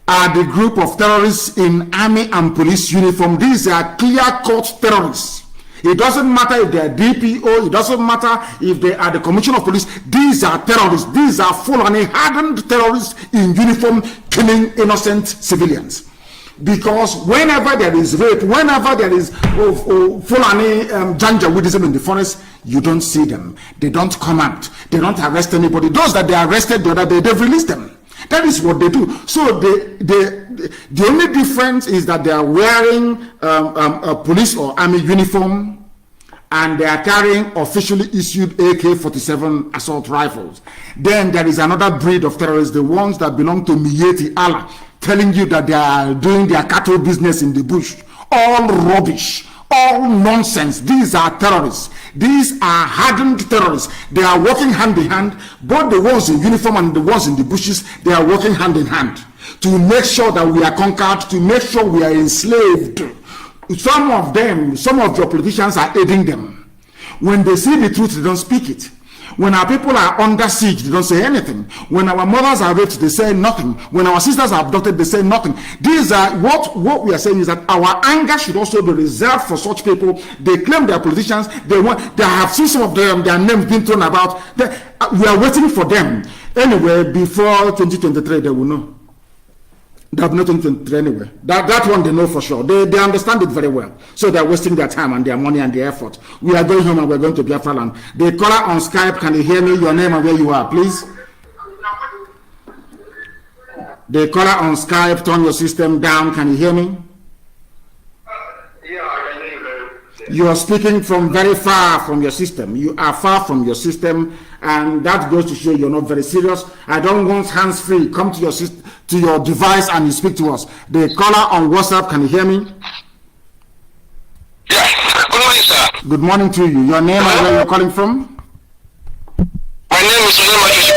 are the group of terrorists in army and police uniform. These are clear-cut terrorists. It doesn't matter if they are DPO, it doesn't matter if they are the Commissioner of Police. These are terrorists. These are full-on hardened terrorists in uniform killing innocent civilians. Because whenever there is rape, whenever there is full-on janjaweedism in the forest, you don't see them. They don't come out. They don't arrest anybody. Those that they arrested the other day, they've released them. That is what they do. So the only difference is that they are wearing a police or army uniform, and they are carrying officially issued AK-47 assault rifles. Then there is another breed of terrorists, the ones that belong to Miyetti Allah, telling you that they are doing their cattle business in the bush. All rubbish. All nonsense. These are terrorists. These are hardened terrorists. They are working hand in hand. Both the ones in uniform and the ones in the bushes, they are working hand in hand to make sure that we are conquered, to make sure we are enslaved. Some of them, some of your politicians are aiding them. When they see the truth, they don't speak it. When our people are under siege, they don't say anything. When our mothers are raped, they say nothing. When our sisters are abducted, they say nothing. These are what we are saying is that our anger should also be reserved for such people. They claim they are politicians. They have seen some of them, their names being thrown about. We are waiting for them. Anyway, before 2023, they will know. They have nothing to anyway. That one they know for sure. They understand it very well. So they're wasting their time and their money and their effort. We are going home and we're going to Biafra land. The caller on Skype, can you hear me? Your name and where you are, please. The caller on Skype, turn your system down. Can you hear me? Yeah, I can hear you. You are speaking from very far from your system. You are far from your system, and that goes to show you're not very serious. I don't want hands-free. Come to your system, to your device, and you speak to us. The caller on WhatsApp, can you hear me? Yeah. Good morning, sir. Good morning to you. Your name and where you're calling from? My name is Nnamdi.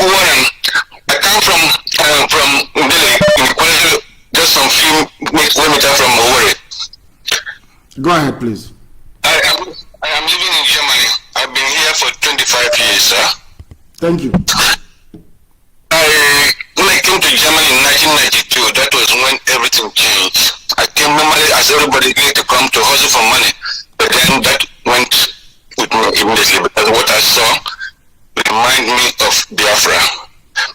I come from Nnamdi, just some few kilometers from Owerri. Go ahead, please. I am living in Germany. I've been here for 25 years, sir. Thank you. When I came to Germany in 1992, that was when everything changed. I came normally as everybody needed to come to hustle for money, but then that went with me immediately because what I saw reminded me of Biafra.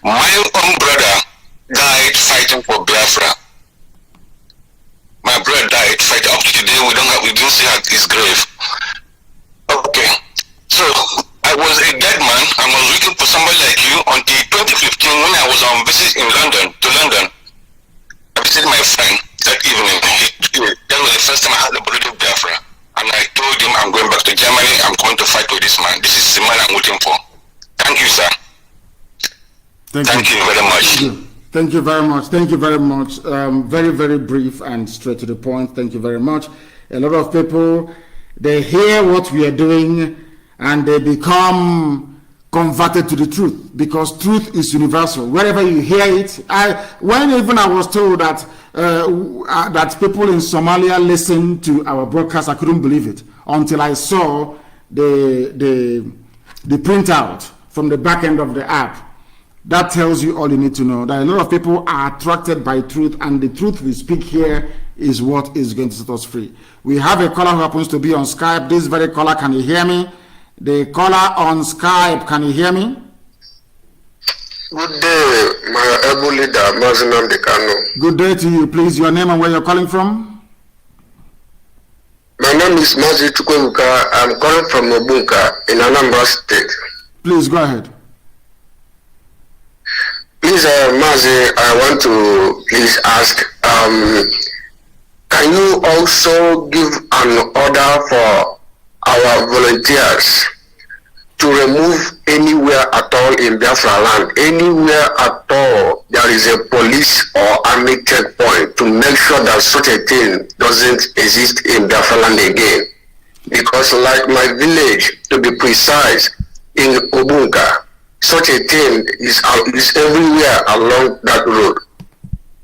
My own brother died fighting for Biafra. My brother died fighting. Up to today, we didn't see his grave. Okay, so I was a dead man. I was looking for somebody like you until 2015 when I was on visit in London. I visited my friend that evening. That was the first time I had the blood of Biafra. And I told him I'm going back to Germany. I'm going to fight with this man. This is the man I'm waiting for. Thank you, sir. Thank you very much. Thank you very much. Thank you very much. Very, very brief and straight to the point. Thank you very much. A lot of people, they hear what we are doing and they become converted to the truth, because truth is universal. Wherever you hear it, when I was told that that people in Somalia listen to our broadcast, I couldn't believe it until I saw the printout from the back end of the app. That tells you all you need to know, that a lot of people are attracted by truth, and the truth we speak here is what is going to set us free. We have a caller who happens to be on Skype. This very caller, can you hear me? The caller on Skype, can you hear me? Good day, my able leader, Nnamdi Kanu. Good day to you. Please, your name and where you're calling from? My name is Mazi Chukwuka. I'm calling from Obunka in Anambra State. Please, go ahead. Please, Mazi, I want to please ask, can you also give an order for our volunteers to to remove anywhere at all in Biafra land, anywhere at all there is a police or army checkpoint, to make sure that such a thing doesn't exist in Biafra land again. Because like my village, to be precise, in Obunka, such a thing is everywhere along that road.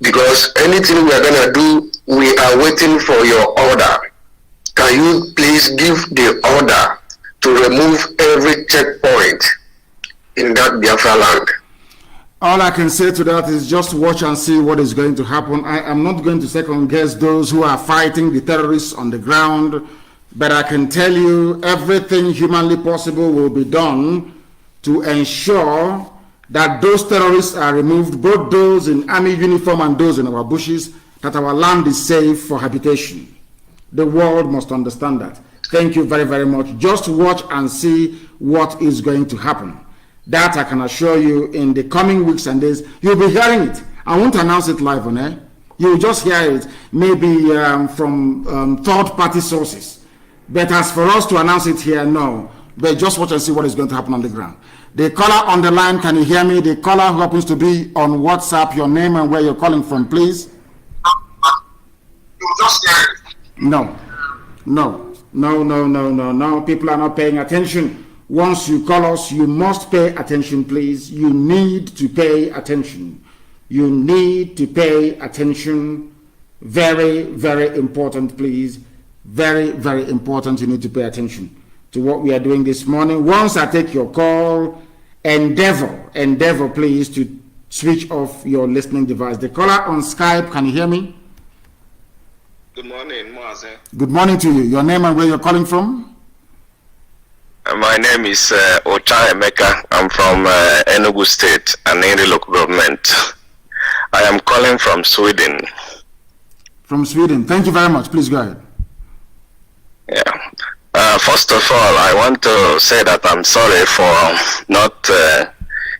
Because anything we are gonna do, we are waiting for your order. Can you please give the order to remove every checkpoint in that Biafra land? All I can say to that is just watch and see what is going to happen. I am not going to second guess those who are fighting the terrorists on the ground, but I can tell you everything humanly possible will be done to ensure that those terrorists are removed, both those in army uniform and those in our bushes, that our land is safe for habitation. The world must understand that. Thank you very, very much. Just watch and see what is going to happen. That I can assure you, in the coming weeks and days, you'll be hearing it. I won't announce it live on air. You'll just hear it, maybe from third-party sources. But as for us to announce it here, no. But just watch and see what is going to happen on the ground. The caller on the line, can you hear me? The caller who happens to be on WhatsApp, your name and where you're calling from, please. No. People are not paying attention. Once you call us, you must pay attention, please. You need to pay attention. You need to pay attention. Very, very important, please. Very, very important. You need to pay attention to what we are doing this morning. Once I take your call, endeavor, please, to switch off your listening device. The caller on Skype, can you hear me? Good morning, Maze. Good morning to you. Your name and where you're calling from? My name is Ocha Emeka. I'm from Enugu State, Aneri local government. I am calling from Sweden. From Sweden. Thank you very much. Please go ahead. Yeah. First of all, I want to say that I'm sorry for not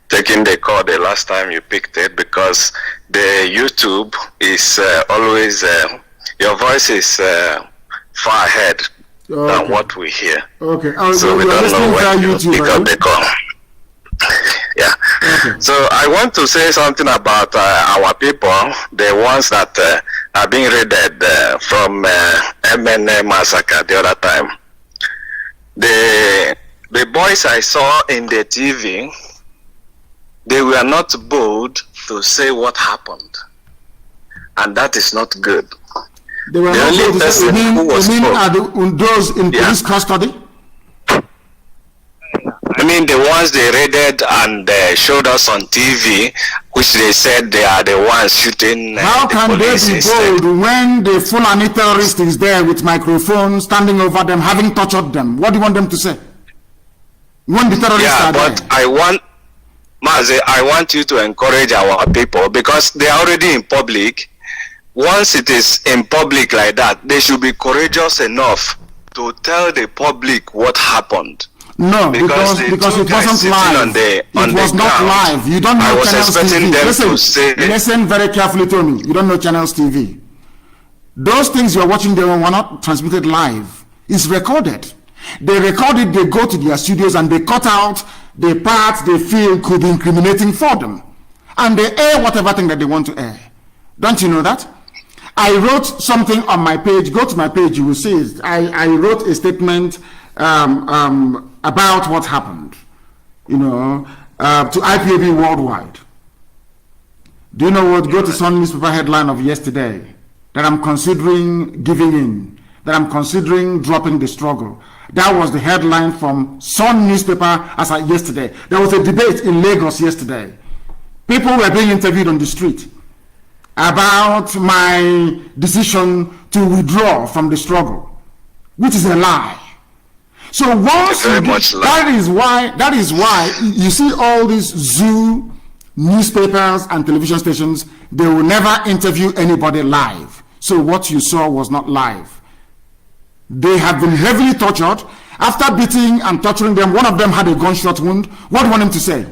taking the call the last time you picked it, because the YouTube is always, your voice is far ahead than what we hear. Okay. So we don't know when you pick up the call. Yeah. Okay. So I want to say something about our people, the ones that are being raided from MNA massacre the other time. The boys I saw in the TV, they were not bold to say what happened, and that is not good. They were not bold to say. You mean those in police custody? I mean the ones they raided and showed us on TV, which they said they are the ones shooting. How can they be bold when the Fulani terrorist is there with microphone standing over them, having tortured them? What do you want them to say? When the terrorists are but there? I want you to encourage our people, because they are already in public. Once it is in public like that, they should be courageous enough to tell the public what happened. No, because it wasn't live. It was not live. You don't know Channels TV. Listen very carefully to me. You don't know Channels TV. Those things you're watching there were not transmitted live. It's recorded. They record it, they go to their studios and they cut out the parts they feel could be incriminating for them. And they air whatever thing that they want to air. Don't you know that? I wrote something on my page. Go to my page, you will see it. I wrote a statement about what happened, to IPOB worldwide. Do you know what? Go to Sun newspaper headline of yesterday, that I'm considering giving in, that I'm considering dropping the struggle. That was the headline from Sun newspaper as of yesterday. There was a debate in Lagos yesterday. People were being interviewed on the street about my decision to withdraw from the struggle, which is a lie. So once that is why you see all these zoo newspapers and television stations, they will never interview anybody live. So what you saw was not live. They have been heavily tortured. After beating and torturing them, one of them had a gunshot wound. What do you want him to say?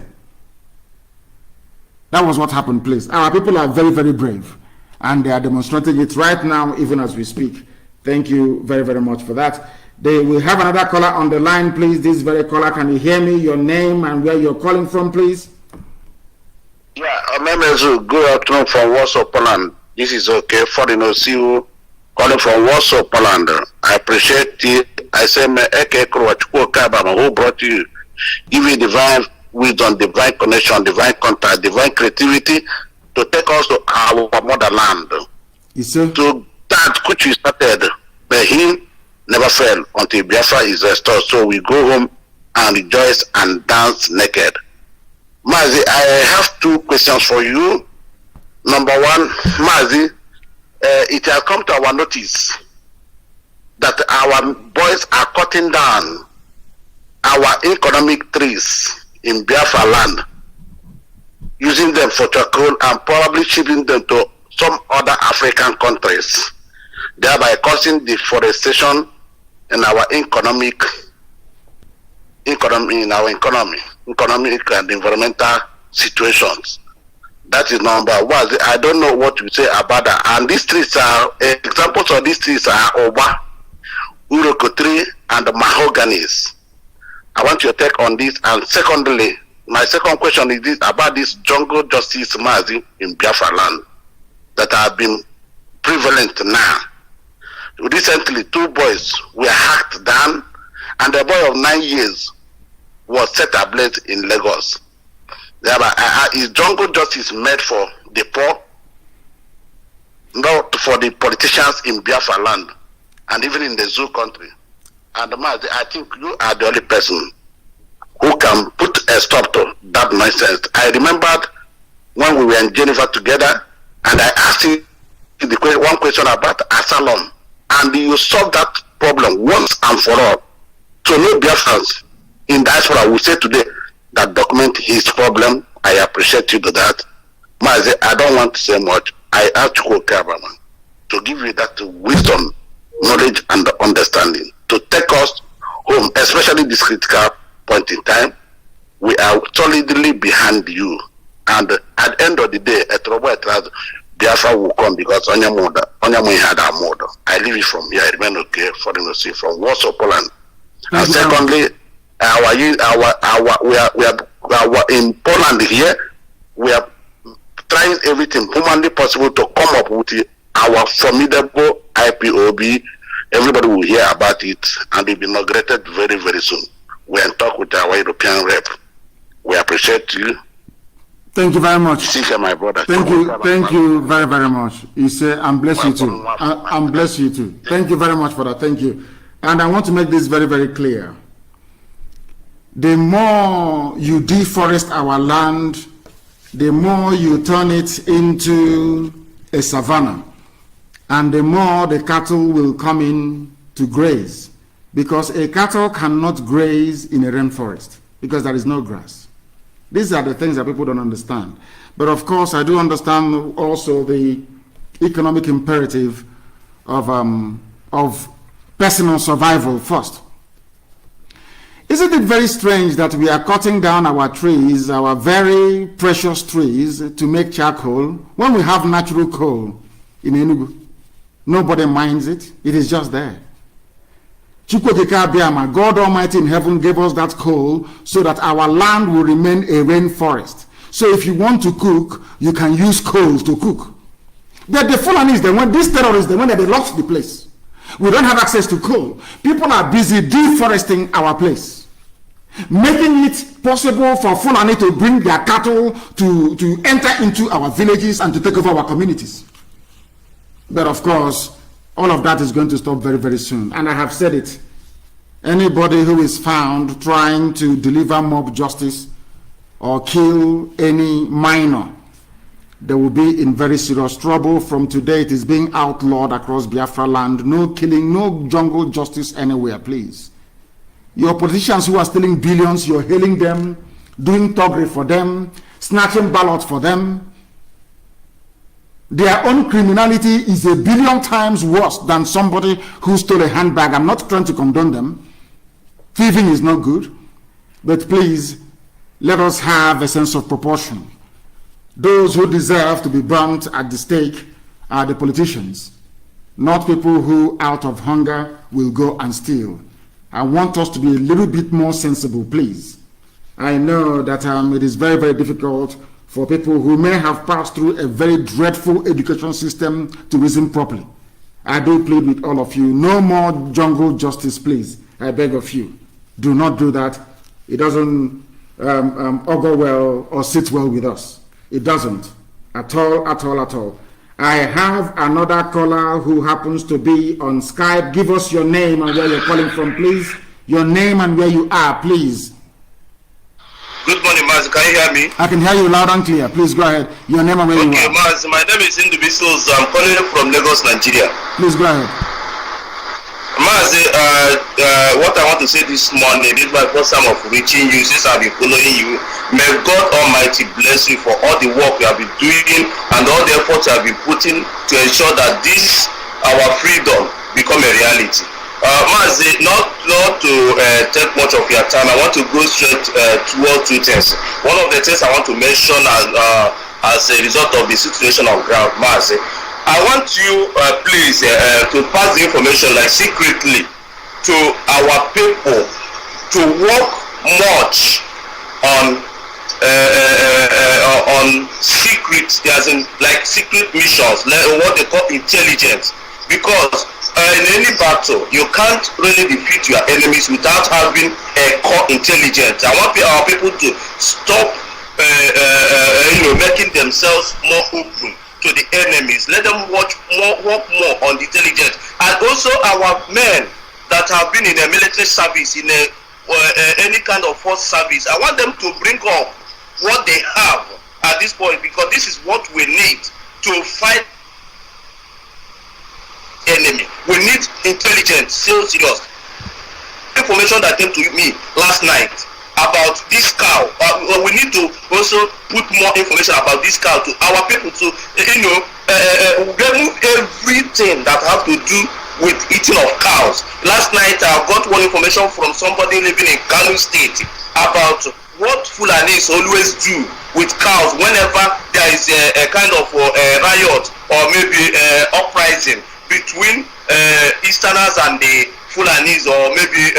That was what happened, please. Our people are very, very brave, and they are demonstrating it right now, even as we speak. Thank you very, very much for that. We have another caller on the line, please. This very caller, can you hear me? Your name and where you're calling from, please? Yeah, Memezu, good afternoon from Warsaw, Poland. This is okay. For see you calling from Warsaw, Poland. I appreciate it. I say, who brought you, give you divine wisdom, divine connection, divine contact, divine creativity to take us to our motherland. Yes, sir. To that which we started, but he never fell until Biafra is restored. So we go home and rejoice and dance naked. Mazi, I have two questions for you. Number one, Mazi, it has come to our notice that our boys are cutting down our economic trees in Biafra land, using them for charcoal and probably shipping them to some other African countries, thereby causing deforestation in our economic and environmental situations. That is number one. I don't know what you say about that. And these trees are examples of these trees are Oba, Uroko tree, and mahoganies. I want your take on this. And secondly, my second question is this about this jungle justice Mazi in Biafra land that have been prevalent now. Recently, 2 boys were hacked down, and a boy of 9 years was set ablaze in Lagos. Thereby, is jungle justice made for the poor, not for the politicians in Biafra land, and even in the zoo country? And I think you are the only person who can put a stop to that nonsense. I remembered when we were in Geneva together, and I asked you one question about asylum, and you solved that problem once and for all. So no Biafrans in diaspora will say today that document his problem. I appreciate you for that. Mazi, I don't want to say much. I ask you to give you that wisdom, knowledge, and understanding to take us home, especially this critical point in time. We are solidly behind you, and at the end of the day, Biafra will come because Onyamu had our mother. I leave it from here. I remain okay for the see from Warsaw, Poland. And secondly, we are in Poland here. We are trying everything humanly possible to come up with our formidable IPOB. Everybody will hear about it, and it will be inaugurated very, very soon. We are in talk with our European rep. We appreciate you. Thank you very much. See you, my brother. Thank you very, very much. You say, and bless you too. And bless you too. Thank you very much for that. Thank you. And I want to make this very, very clear. The more you deforest our land, the more you turn it into a savanna, and the more the cattle will come in to graze, because a cattle cannot graze in a rainforest because there is no grass. These are the things that people don't understand. But of course, I do understand also the economic imperative of personal survival first. Isn't it very strange that we are cutting down our trees, our very precious trees, to make charcoal when we have natural coal in Enugu? Nobody minds it. It is just there. God Almighty in heaven gave us that coal so that our land will remain a rainforest. So if you want to cook, you can use coals to cook. But the Fulanis, these terrorists, when they lost the place. We don't have access to coal. People are busy deforesting our place, making it possible for Fulani to bring their cattle to enter into our villages and to take over our communities. But of course, all of that is going to stop very, very soon. And I have said it. Anybody who is found trying to deliver mob justice or kill any minor, they will be in very serious trouble. From today, it is being outlawed across Biafra land. No killing, no jungle justice anywhere, please. Your politicians who are stealing billions, you're hailing them, doing thuggery for them, snatching ballots for them. Their own criminality is 1 billion times worse than somebody who stole a handbag. I'm not trying to condone them. Thieving is not good. But please, let us have a sense of proportion. Those who deserve to be burnt at the stake are the politicians, not people who, out of hunger, will go and steal. I want us to be a little bit more sensible, please. I know that it is very, very difficult for people who may have passed through a very dreadful education system to reason properly. I do plead with all of you, no more jungle justice, please. I beg of you. Do not do that. It doesn't augur well or sit well with us. It doesn't. At all, at all, at all. I have another caller who happens to be on Skype. Give us your name and where you're calling from, please. Your name and where you are, please. Good morning, Maz. Can you hear me? I can hear you loud and clear. Please go ahead. Your name and where you are. Okay, Maz. My name is Nnamdi. I'm calling from Lagos, Nigeria. Please go ahead. Maz, what I want to say this morning, this is my first time of reaching you since I've been following you. May God Almighty bless you for all the work you have been doing and all the efforts you have been putting to ensure that this, our freedom, become a reality. Maz, not to take much of your time, I want to go straight towards two things. One of the things I want to mention as a result of the situation on ground, Maz, I want you, please, to pass the information like secretly to our people to work much on secret, as in like secret missions, like what they call intelligence. Because in any battle, you can't really defeat your enemies without having a core intelligence. I want our people to stop, making themselves more open to the enemies. Let them work more on the intelligence. And also our men that have been in a military service, in any kind of force service, I want them to bring up what they have at this point, because this is what we need to fight enemy. We need intelligence, so serious. Information that came to me last night about this cow. We need to also put more information about this cow to our people to, remove everything that have to do with eating of cows. Last night I got one information from somebody living in Kanu state about what Fulanis always do with cows whenever there is a kind of riot or maybe uprising between Easterners and the Fulanis, or maybe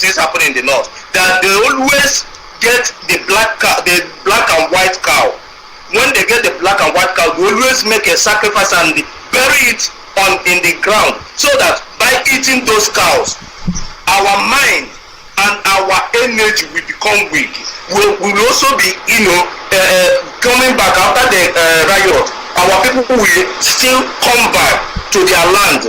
things happen in the north, that they always get the black and white cow. When they get the black and white cow, they always make a sacrifice and bury it in the ground, so that by eating those cows, our mind and our energy will become weak. We will also be, coming back after the riot. Our people will still come back to their land.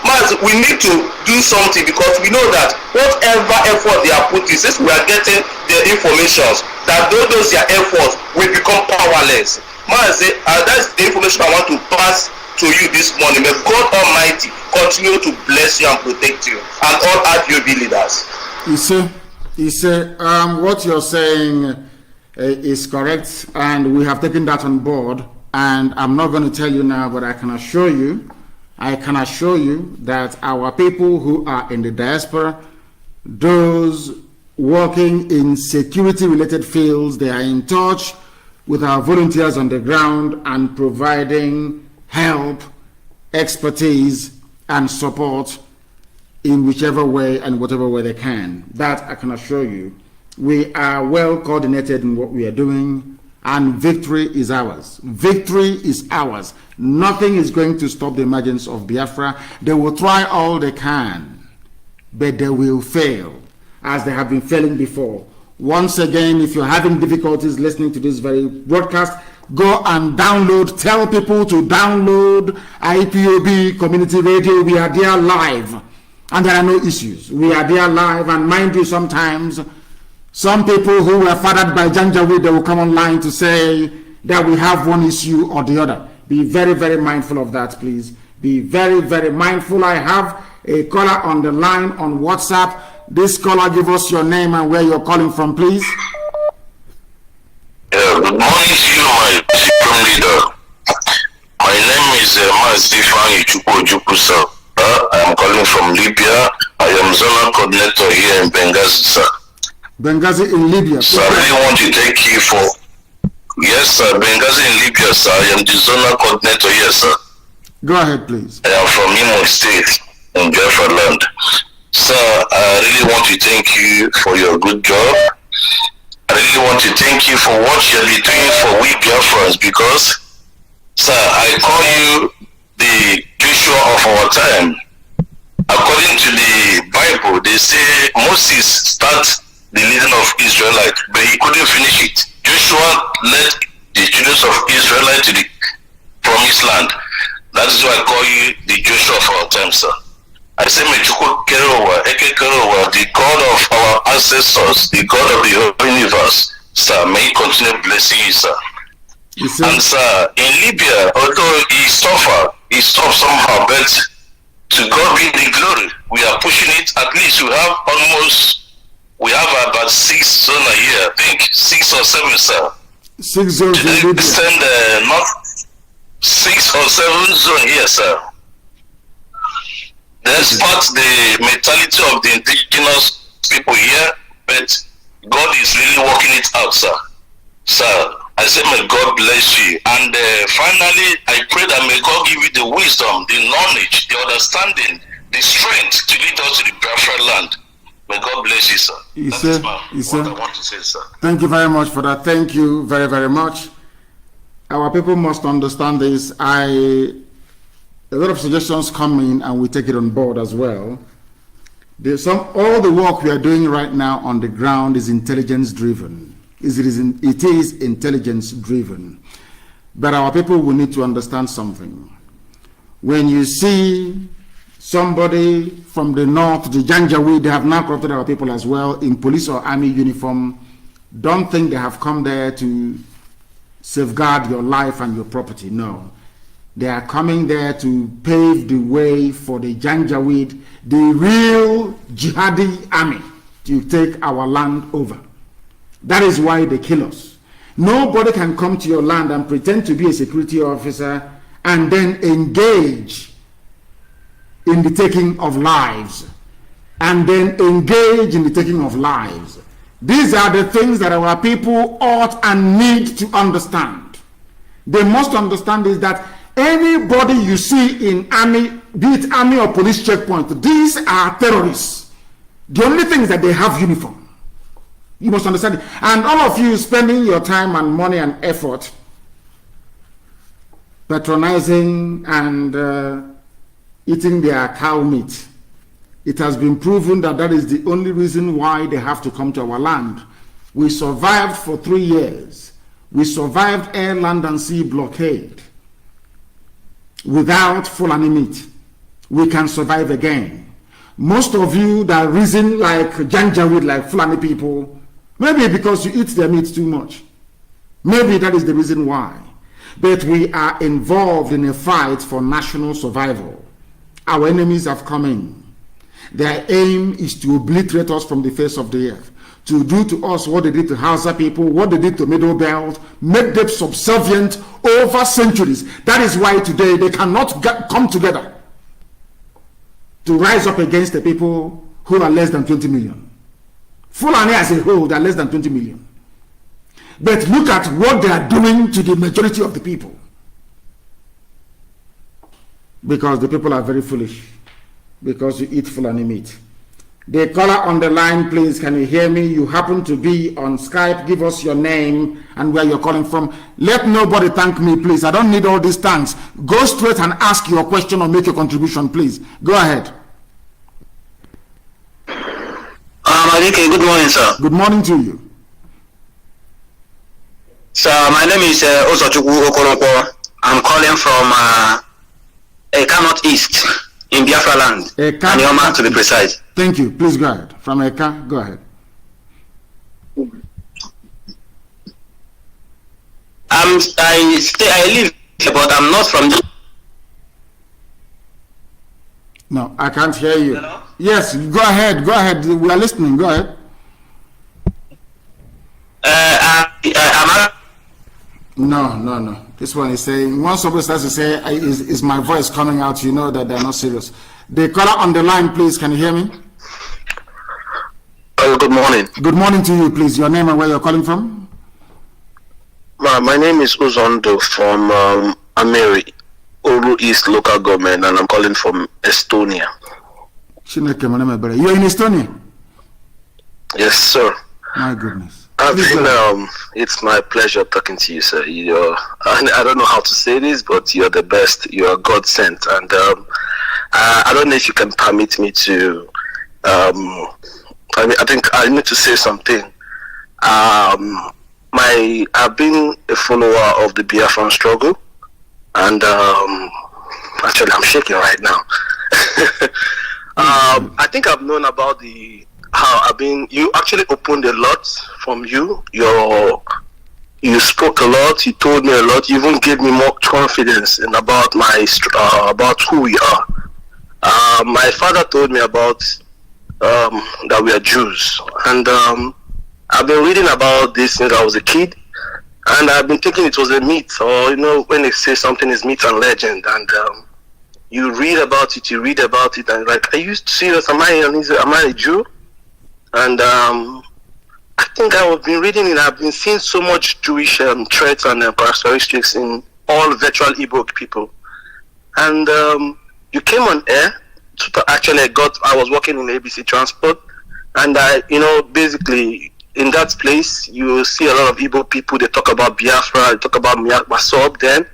Maz, we need to do something, because we know that whatever effort they are putting, since we are getting the information, that those their efforts will become powerless. Maz, that's the information I want to pass to you this morning. May God Almighty continue to bless you and protect you and all IPOB leaders. You see, what you're saying is correct, and we have taken that on board. And I'm not going to tell you now, but I can assure you that our people who are in the diaspora, those working in security-related fields, they are in touch with our volunteers on the ground and providing help, expertise, and support in whichever way and whatever way they can. That I can assure you. We are well coordinated in what we are doing, and victory is ours. Victory is ours. Nothing is going to stop the emergence of Biafra. They will try all they can, but they will fail, as they have been failing before. Once again, if you're having difficulties listening to this very broadcast, go and download. Tell people to download IPOB Community Radio. We are there live, and there are no issues. We are there live, and mind you, sometimes some people who were fathered by Janjaweed, they will come online to say that we have one issue or the other. Be very, very mindful of that, please. Be very, very mindful. I have a caller on the line on WhatsApp. This caller, give us your name and where you're calling from, please. Good morning to you, my supreme leader. My name is Mazifan Ichuku, sir. I am calling from Libya. I am zonal coordinator here in Benghazi, sir. Benghazi in Libya. So I really want to thank you for... Yes, sir. Benghazi in Libya, sir. I am the zonal coordinator here, sir. Go ahead, please. I am from Imo State in Biafra land. Sir, I really want to thank you for your good job. I really want to thank you for what you'll be doing for we Biafrans, because, sir, I call you the Joshua of our time. According to the Bible, they say Moses started the leading of Israelite, but he couldn't finish it. Joshua led the children of Israelite to the promised land. That is why I call you the Joshua of our time, sir. I say, Mechuku Kerowa, Eke Kerowa, the God of our ancestors, the God of the whole universe, sir, may he continue blessing you, sir. And sir, in Libya, although he suffered somehow, but to God be the glory. We are pushing it. At least we have about 6 zones a year. I think 6 or 7, sir. 6 zones. To the extent, not 6 or 7 zones here, sir. That's part the mentality of the indigenous people here, but God is really working it out, sir. Sir, I say may God bless you. And finally, I pray that may God give you the wisdom, the knowledge, the understanding, the strength to lead us to the Biafra land. May God bless you, sir. What I want to say, sir. Thank you very much for that. Thank you very, very much. Our people must understand this. A lot of suggestions come in and we take it on board as well. All the work we are doing right now on the ground is intelligence driven. It is intelligence driven. But our people will need to understand something. When you see somebody from the north, the Janjaweed, they have now corrupted our people as well in police or army uniform. Don't think they have come there to safeguard your life and your property. No. They are coming there to pave the way for the Janjaweed, the real jihadi army, to take our land over. That is why they kill us. Nobody can come to your land and pretend to be a security officer and then engage in the taking of lives. These are the things that our people ought and need to understand. They must understand is that anybody you see in army, be it army or police checkpoint, these are terrorists. The only thing is that they have uniform. You must understand it. And all of you spending your time and money and effort patronizing and eating their cow meat. It has been proven that that is the only reason why they have to come to our land. We survived for 3 years. We survived air, land, and sea blockade. Without Fulani meat, we can survive again. Most of you that reason like Janjaweed, like Fulani people, maybe because you eat their meat too much. Maybe that is the reason why. But we are involved in a fight for national survival. Our enemies have come in. Their aim is to obliterate us from the face of the earth, to do to us what they did to Hausa people, what they did to Middle Belt, make them subservient over centuries. That is why today they cannot come together to rise up against the people who are less than 20 million. Fulani as a whole, they are less than 20 million. But look at what they are doing to the majority of the people. Because the people are very foolish. Because you eat Fulani meat. The caller on the line, please, can you hear me? You happen to be on Skype. Give us your name and where you're calling from. Let nobody thank me, please. I don't need all these thanks. Go straight and ask your question or make your contribution, please. Go ahead. Madike, good morning, sir. Good morning to you. Sir, my name is Osochukwu Okoronko. I'm calling from Eka North East in Biafra land. Anioma, to be precise. Thank you. Please go ahead. From Eka, go ahead. I live here, but I'm not from the... No, I can't hear you. Hello? Yes, go ahead. Go ahead. We are listening. Go ahead. No. This one is saying, once somebody starts to say, is my voice coming out, you know that they're not serious. The caller on the line, please, can you hear me? Good morning. Good morning to you, please. Your name and where you're calling from? My name is Uzondo from Ameri, Uru East Local Government, and I'm calling from Estonia. You're in Estonia? Yes, sir. My goodness. It's my pleasure talking to you, sir. I don't know how to say this, but you're the best. You're God sent, and I don't know if you can permit me to. I think I need to say something. I've been a follower of the Biafran struggle, and actually I'm shaking right now. I think I've known about you actually opened a lot from you. You spoke a lot, you told me a lot, you even gave me more confidence in about about who we are. My father told me about that we are Jews, and I've been reading about this since I was a kid, and I've been thinking it was a myth, or when they say something is myth and legend, and you read about it, and like, are you serious? Am I a Jew? And I think I've been reading it. I've been seeing so much Jewish traits and characteristics in all virtual Ipob people. And you came on air. Actually, I was working in ABC Transport, and basically in that place you see a lot of Ipob people. They talk about Biafra, they talk about Masob then,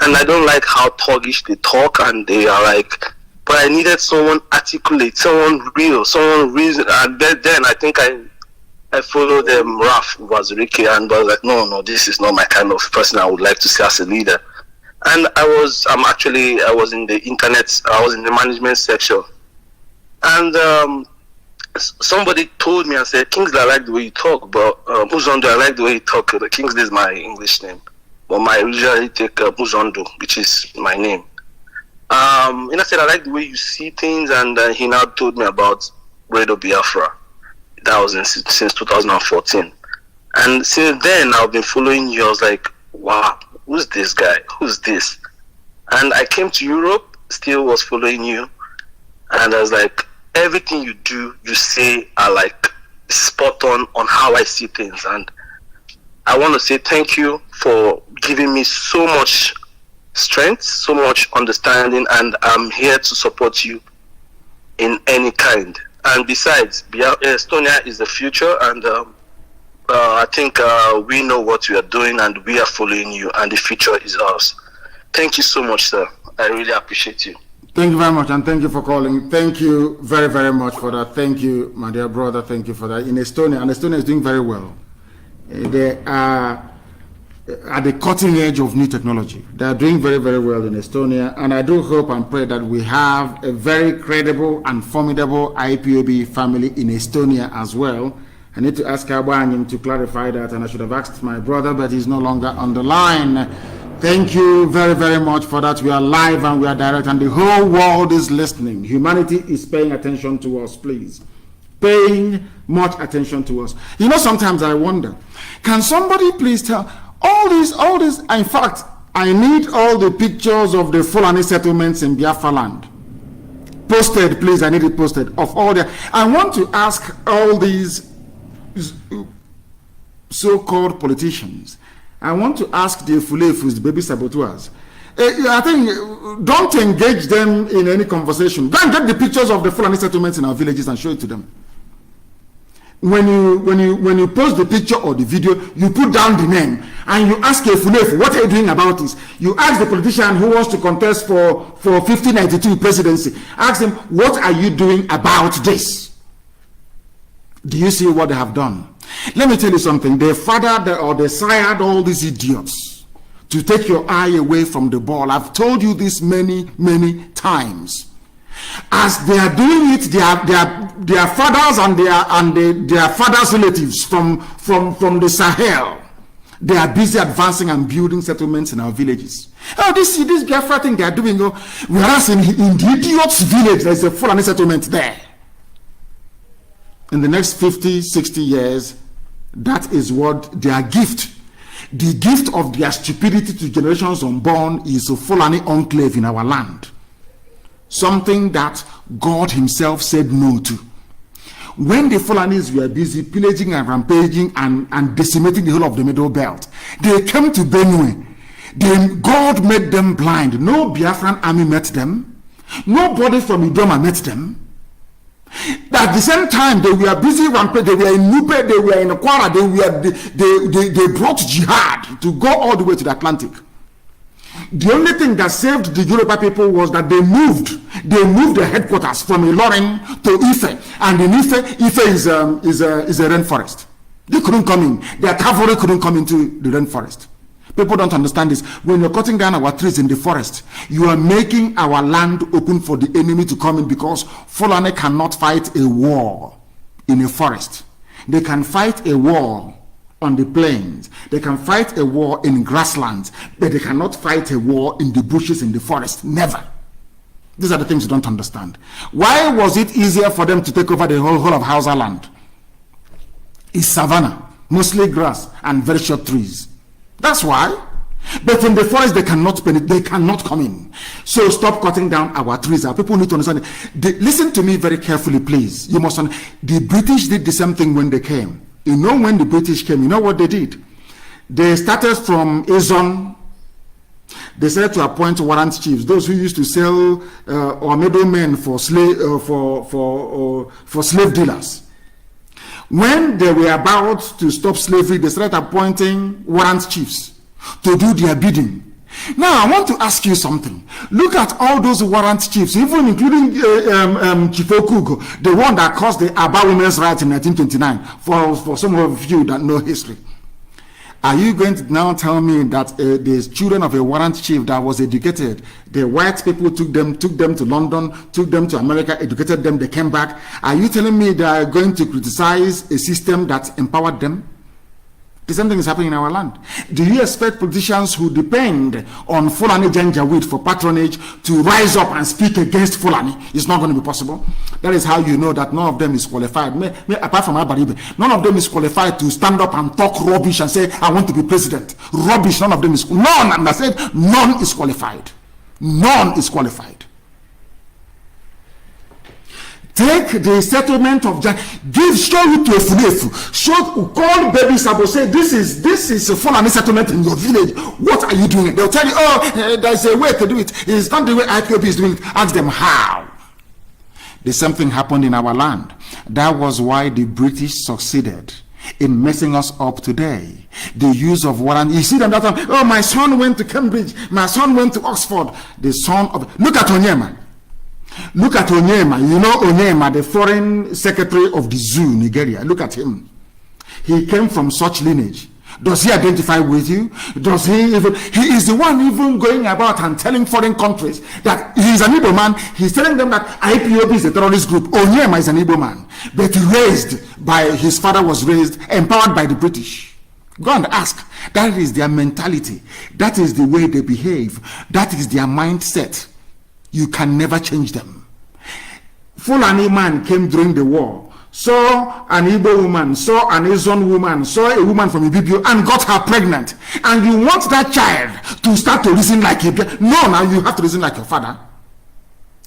and I don't like how thuggish they talk, and they are like. But I needed someone articulate, someone real, someone reason. And then I think I followed them, Raf Wazirike, and was like, no, this is not my kind of person I would like to see as a leader. And I was in the internet, I was in the management section, and somebody told me and said, Kingsley, I like the way you talk, but Muzondo, I like the way you talk. Kingsley is my English name, but I usually take Muzondo, which is my name. And I said, I like the way you see things, and he now told me about Radio Biafra. That was since 2014. And since then, I've been following you. I was like, wow, who's this guy? Who's this? And I came to Europe, still was following you. And I was like, everything you do, you say are like spot on how I see things. And I want to say thank you for giving me so much strength, so much understanding, and I'm here to support you in any kind. And besides, Estonia is the future, and I think we know what we are doing, and we are following you, and the future is ours. Thank you so much, sir. I really appreciate you. Thank you very much, and thank you for calling. Thank you very, very much for that. Thank you, my dear brother. Thank you for that. In Estonia, and Estonia is doing very well. They are at the cutting edge of new technology. They are doing very, very well in Estonia, and I do hope and pray that we have a very credible and formidable IPOB family in Estonia as well. I need to ask Abanyim to clarify that, and I should have asked my brother, but he's no longer on the line. Thank you very, very much for that. We are live and we are direct, and the whole world is listening. Humanity is paying attention to us, please. Paying much attention to us. Sometimes I wonder, can somebody please tell all this, in fact, I need all the pictures of the Fulani settlements in Biafra land. Posted, please, I need it posted. Of all the, I want to ask all these so-called politicians, I want to ask the Fulefus, the baby saboteurs, I think, don't engage them in any conversation. Go and get the pictures of the Fulani settlements in our villages and show it to them. When you post the picture or the video, you put down the name and you ask a Fulefu, what are you doing about this? You ask the politician who wants to contest for 1592 presidency, ask him, what are you doing about this? Do you see what they have done? Let me tell you something. They fathered or they sired all these idiots to take your eye away from the ball. I've told you this many, many times. As they are doing it, their fathers and their fathers' relatives from the Sahel, they are busy advancing and building settlements in our villages. Oh, this Biafra thing they are doing, whereas in the idiot's village, there's a Fulani settlement there. In the next 50, 60 years, that is what their gift, the gift of their stupidity to generations unborn, is a Fulani enclave in our land. Something that God himself said no to. When the Fulanis were busy pillaging and rampaging and decimating the whole of the Middle Belt, they came to Benue. Then God made them blind. No Biafran army met them. Nobody from Idoma met them. At the same time, they were busy rampant. They were in Nupe, they were in Kwara, they brought jihad to go all the way to the Atlantic. The only thing that saved the Yoruba people was that they moved the headquarters from Ilorin to Ife, and in Ife is a rainforest. They couldn't come in. Their cavalry couldn't come into the rainforest. People don't understand this. When you're cutting down our trees in the forest, you are making our land open for the enemy to come in, because Fulani cannot fight a war in a forest. They can fight a war on the plains. They can fight a war in grasslands, but they cannot fight a war in the bushes in the forest. Never. These are the things you don't understand. Why was it easier for them to take over the whole of Hausa land? It's savanna, mostly grass and very short trees. That's why. But in the forest, they cannot come in. So stop cutting down our trees. Our people need to understand it. Listen to me very carefully, please. You must understand. The British did the same thing when they came. You know, when the British came, you know what they did? They started from Azon. They started to appoint warrant chiefs, those who used to sell or middlemen for slave dealers. When they were about to stop slavery, they started appointing warrant chiefs to do their bidding. Now, I want to ask you something. Look at all those warrant chiefs, even including Chief Okugo, the one that caused the Aba women's rights in 1929, for some of you that know history. Are you going to now tell me that the children of a warrant chief that was educated, the white people took them to London, took them to America, educated them, they came back? Are you telling me they are going to criticize a system that empowered them? The same thing is happening in our land. Do you expect politicians who depend on Fulani Janjaweed for patronage to rise up and speak against Fulani? It's not going to be possible. That is how you know that none of them is qualified. Apart from Abaribe, none of them is qualified to stand up and talk rubbish and say, I want to be president. Rubbish, none of them is. None, and I said, none is qualified. None is qualified. Take the settlement of show it to a Funefu. Call Baby Sabo, say this is a Fulani settlement in your village. What are you doing? They'll tell you, oh, there's a way to do it. It's not the way IPOB is doing it. Ask them how. The same thing happened in our land. That was why the British succeeded in messing us up today. The use of warrant. You see them that time, oh, my son went to Cambridge, my son went to Oxford. The son of, look at Onyema. Look at Onyema. You know Onyema, the foreign secretary of the zoo, Nigeria. Look at him. He came from such lineage. Does he identify with you? Does he even? He is the one even going about and telling foreign countries that he is an Igbo man. He's telling them that IPOB is a terrorist group. Onyema is an Igbo man, but raised by his father, was raised, empowered by the British. Go and ask. That is their mentality. That is the way they behave. That is their mindset. You can never change them. Fulani man came during the war, saw an Igbo woman, saw an Asian woman, saw a woman from Ibibio and got her pregnant. And you want that child to start to reason like a... No, now you have to reason like your father.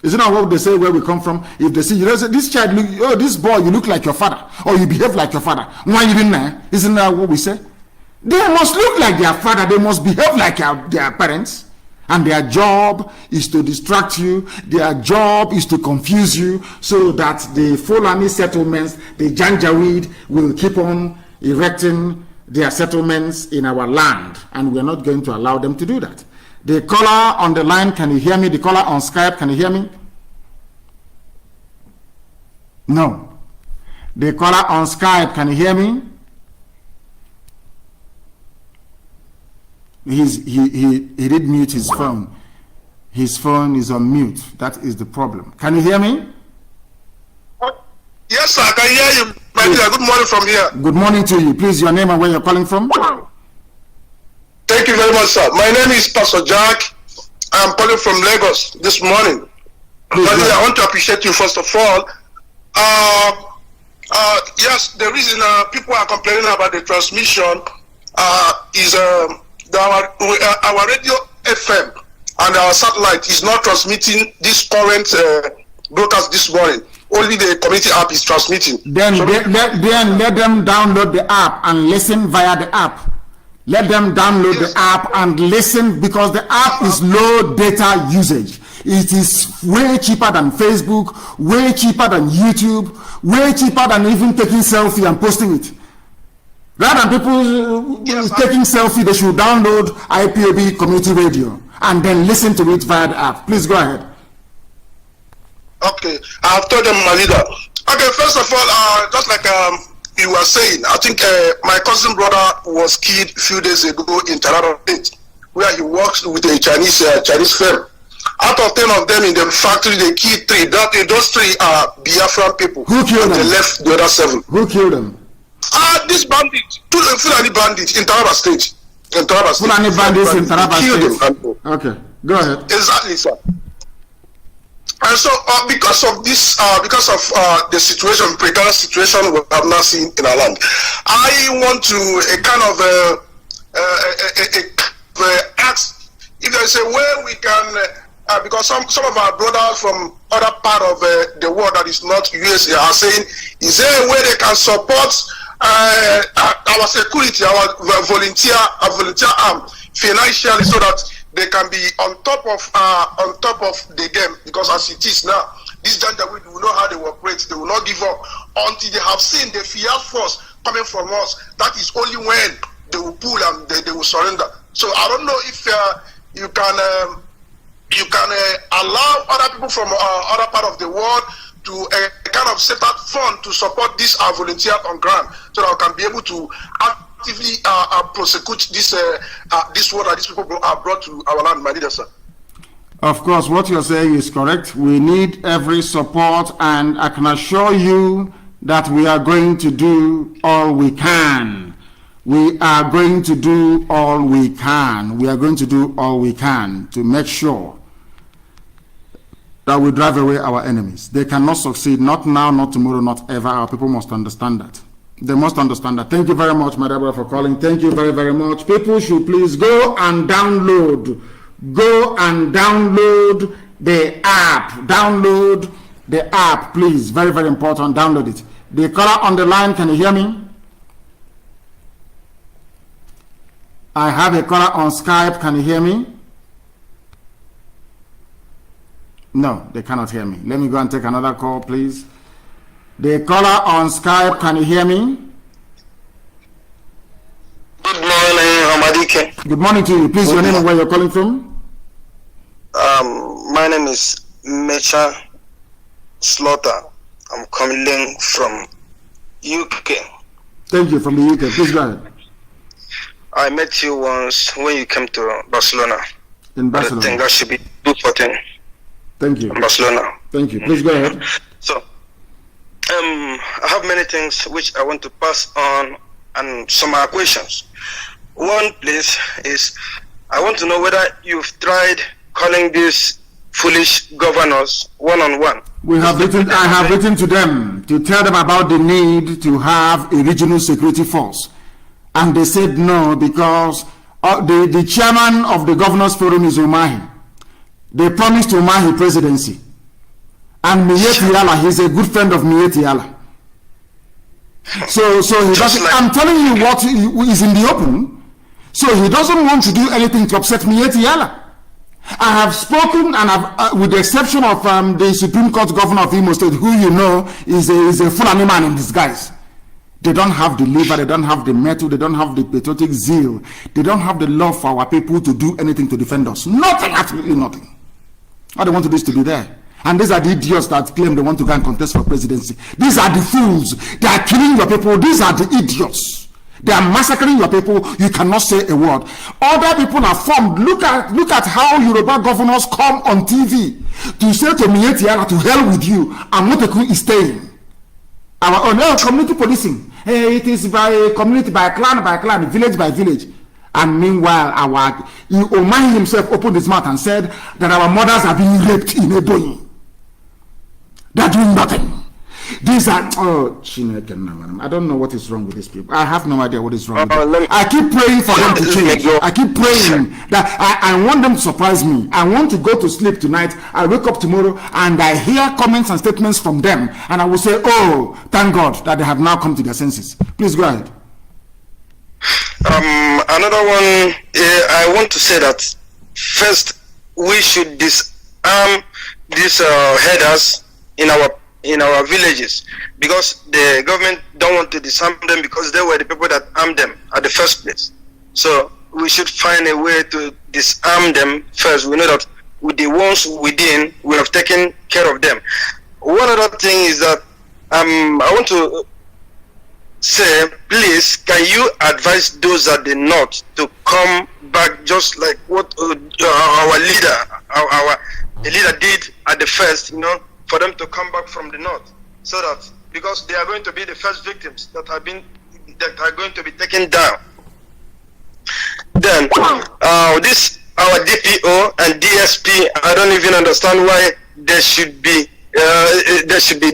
Isn't that what they say where we come from? If they see you, they say, this child, oh, this boy, you look like your father, or you behave like your father. Why you didn't know? Isn't that what we say? They must look like their father. They must behave like their parents. And their job is to distract you. Their job is to confuse you so that the Fulani settlements, the Janjaweed, will keep on erecting their settlements in our land. And we're not going to allow them to do that. The caller on the line, can you hear me? The caller on Skype, can you hear me? No. The caller on Skype, can you hear me? He did mute his phone. His phone is on mute. That is the problem. Can you hear me? Yes, sir. I can hear you. My dear, good morning from here. Good morning to you. Please, your name and where you're calling from. Thank you very much, sir. My name is Pastor Jack. I'm calling from Lagos this morning. I want to appreciate you first of all. Yes, the reason people are complaining about the transmission is our radio FM and our satellite is not transmitting this current broadcast this morning. Only the community app is transmitting. Then let them download the app and listen via the app. Let them download the app and listen, because the app is low data usage. It is way cheaper than Facebook, way cheaper than YouTube, way cheaper than even taking selfie and posting it. Rather than people taking selfie, they should download IPOB community radio and then listen to it via the app. Please go ahead. Okay, I've told them, my leader. Okay, first of all, just like you were saying, I think my cousin brother was killed a few days ago in Taraba State, where he works with a Chinese firm. Out of 10 of them in the factory, they killed 3. Those 3 are Biafran people. Who killed them? They left the other 7. Who killed them? This bandit, 2 Fulani bandits in Taraba State. Fulani bandits in Taraba State. Okay, go ahead. Exactly, sir. And so, because of this, the situation, precarious situation we have now seen in our land, I want to ask if there is a way we can, because some of our brothers from other part of the world that is not USA are saying, is there a way they can support our security, our volunteer arm financially, so that they can be on top of the game? Because as it is now, this gender we know how they operate. They will not give up until they have seen the fear force coming from us. That is only when they will pull and they will surrender. So I don't know if you can allow other people from other part of the world to kind of set up fund to support this volunteer on ground, so that we can be able to actively prosecute this war that these people are brought to our land, my leader, sir. Of course, what you're saying is correct. We need every support, and I can assure you that we are going to do all we can. We are going to do all we can. We are going to do all we can to make sure that we drive away our enemies. They cannot succeed, not now, not tomorrow, not ever. Our people must understand that. They must understand that. Thank you very much, my brother, for calling. Thank you very, very much. People should please go and download the app. Download the app, please. Very, very important. Download it. The caller on the line, can you hear me? I have a caller on Skype. Can you hear me? No, they cannot hear me. Let me go and take another call, please. The caller on Skype, can you hear me? Good morning, Hamadike. Good morning to you. Please, your name and where you're calling from? My name is Mecha Slaughter. I'm calling from UK. Thank you, from the UK. Please go ahead. I met you once when you came to Barcelona. In Barcelona. I think that should be 214. Thank you. In Barcelona. Thank you. Please go ahead. So, I have many things which I want to pass on and some are questions. One place is, I want to know whether you've tried calling these foolish governors one-on-one. I have written to them to tell them about the need to have a regional security force. And they said no, because the chairman of the governors forum is Umahi. They promised Umahi presidency. And Mieti Yala, he's a good friend of Mieti Yala. So he doesn't, I'm telling you what is in the open. So he doesn't want to do anything to upset Mieti Yala. I have spoken, and with the exception of the Supreme Court governor of Imo State, who you know is a Fulani man in disguise. They don't have the liver, they don't have the metal, they don't have the patriotic zeal, they don't have the love for our people to do anything to defend us. Nothing, absolutely nothing. All they want to do is to be there. And these are the idiots that claim they want to go and contest for presidency. These are the fools. They are killing your people. These are the idiots. They are massacring your people. You cannot say a word. Other people are formed. Look at how Yoruba governors come on TV to say to Mietiala, to hell with you. And Moteku is staying. Our own community policing. Hey, it is by community, by clan, village by village. And meanwhile, Omani himself opened his mouth and said that our mothers are being raped in Ebonyi. They're doing nothing. These are, I don't know what is wrong with these people. I have no idea what is wrong with them. I keep praying for them to change. I keep praying that I want them to surprise me. I want to go to sleep tonight. I wake up tomorrow and I hear comments and statements from them. And I will say, oh, thank God that they have now come to their senses. Please go ahead. Another one, I want to say that first we should disarm these headers in our in our villages, because the government don't want to disarm them because they were the people that armed them at the first place. So we should find a way to disarm them first. We know that with the ones within, we have taken care of them. One other thing is that I want to say, please, can you advise those at the north to come back, just like what our leader, the leader did at the first, for them to come back from the north, so that, because they are going to be the first victims that are going to be taken down. Then this our DPO and DSP, I don't even understand why there should be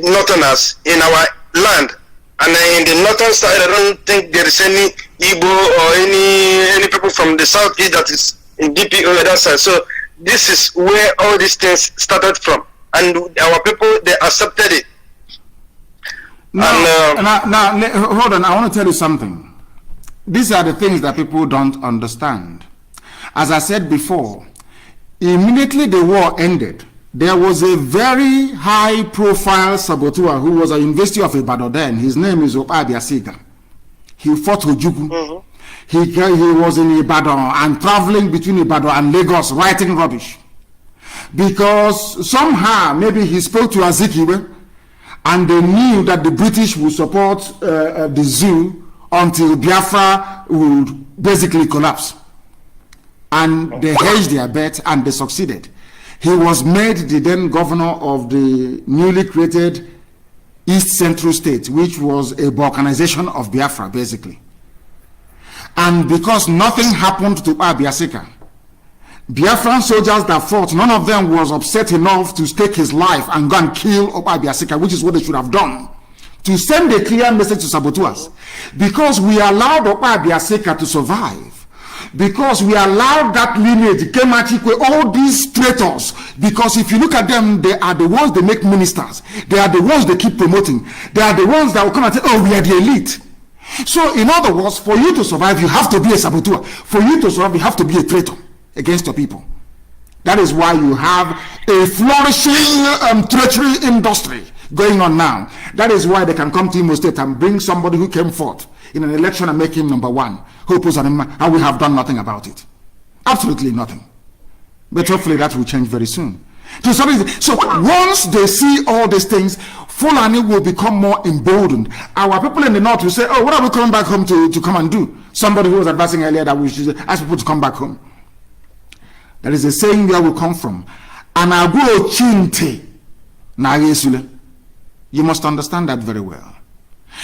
northerners in our land. And in the northern side, I don't think there is any Igbo or any people from the southeast that is in DPO on that side. So this is where all these things started from, and our people, they accepted it. Now, hold on. I want to tell you something. These are the things that people don't understand. As I said before, immediately the war ended, there was a very high-profile saboteur who was at the University of Ibadan then. His name is Ipob Yasiga. He fought Ojuku. He was in Ibadan and traveling between Ibadan and Lagos, writing rubbish. Because somehow, maybe he spoke to Azikiwe, and they knew that the British would support the zoo until Biafra would basically collapse. And they hedged their bet and they succeeded. He was made the then governor of the newly created East Central State, which was a balkanization of Biafra, basically. And because nothing happened to Biasika, Biafran soldiers that fought, none of them was upset enough to stake his life and go and kill Biasika, which is what they should have done, to send a clear message to saboteurs. Because we allowed Biasika to survive, because we allowed that lineage, Kemachikwe, all these traitors, because if you look at them, they are the ones they make ministers. They are the ones they keep promoting. They are the ones that will come and say, oh, we are the elite. So, in other words, for you to survive, you have to be a saboteur. For you to survive, you have to be a traitor against your people. That is why you have a flourishing treachery industry going on now. That is why they can come to Imo State and bring somebody who came forth in an election and make him number one, who puts on him, and we have done nothing about it. Absolutely nothing. But hopefully that will change very soon. So once they see all these things, Fulani will become more emboldened. Our people in the north will say, oh, what are we coming back home to come and do? Somebody who was advising earlier that we should ask people to come back home. That is a saying where we come from. Anago chinte na yesule. You must understand that very well.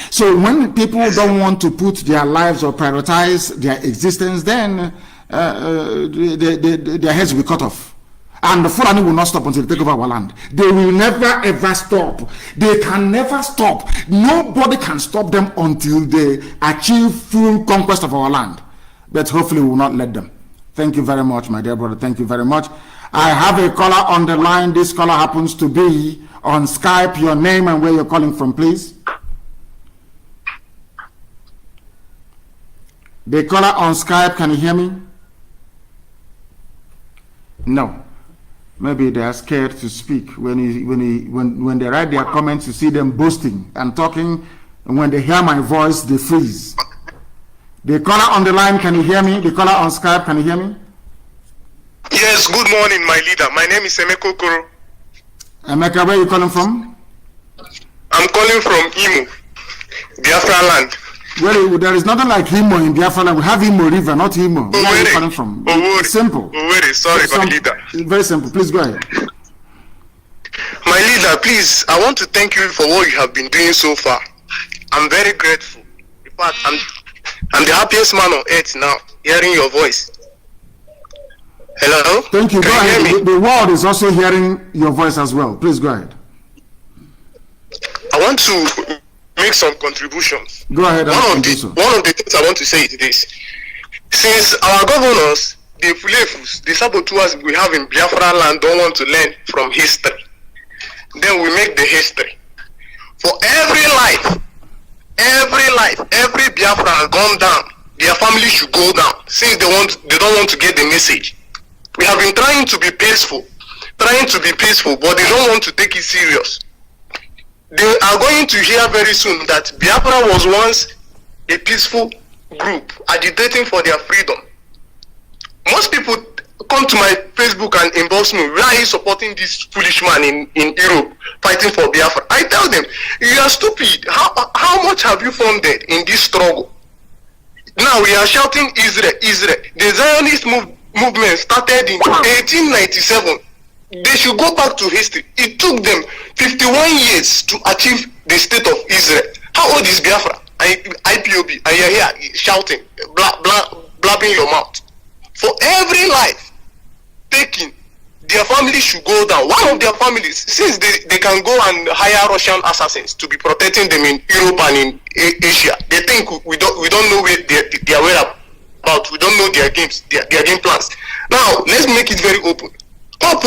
So when people don't want to put their lives or prioritize their existence, then their heads will be cut off. And the Fulani will not stop until they take over our land. They will never ever stop. They can never stop. Nobody can stop them until they achieve full conquest of our land. But hopefully we will not let them. Thank you very much, my dear brother. Thank you very much. I have a caller on the line. This caller happens to be on Skype. Your name and where you're calling from, please. The caller on Skype, can you hear me? No. Maybe they are scared to speak. When they write their comments, you see them boasting and talking, and when they hear my voice, they freeze. The caller on the line, can you hear me? The caller on Skype, can you hear me? Yes, good morning, my leader. My name is Emeka Okoro. Emeka, where are you calling from? I'm calling from Imo, Biafra land. Well, there is nothing like Imo in Biafra land. We have Imo River, not Imo. Where are you calling from? It's simple. Sorry, my leader. Very simple. Please go ahead. My leader, please, I want to thank you for what you have been doing so far. I'm very grateful. In fact, I'm the happiest man on earth now, hearing your voice. Hello? Thank you. Go ahead. The world is also hearing your voice as well. Please go ahead. I want to make some contributions. Go ahead. One of the things I want to say is this. Since our governors, the Fulefus, the saboteurs we have in Biafra land don't want to learn from history, then we make the history. For every life, every Biafra has gone down, their family should go down, since they don't want to get the message. We have been trying to be peaceful, but they don't want to take it serious. they are going to hear very soon that Biafra was once a peaceful group agitating for their freedom. Most people come to my Facebook and inbox me, why are you supporting this foolish man in Europe fighting for Biafra? I tell them, you are stupid. How much have you funded in this struggle? Now we are shouting Israel, Israel. The Zionist movement started in 1897. They should go back to history. It took them 51 years to achieve the state of Israel. How old is Biafra? IPOB, and you're here shouting, blabbing your mouth. For every life taken, their family should go down. One of their families, since they can go and hire Russian assassins to be protecting them in Europe and in Asia, they think we don't know where they are whereabouts. We don't know their games, their game plans. Now let's make it very open. Don't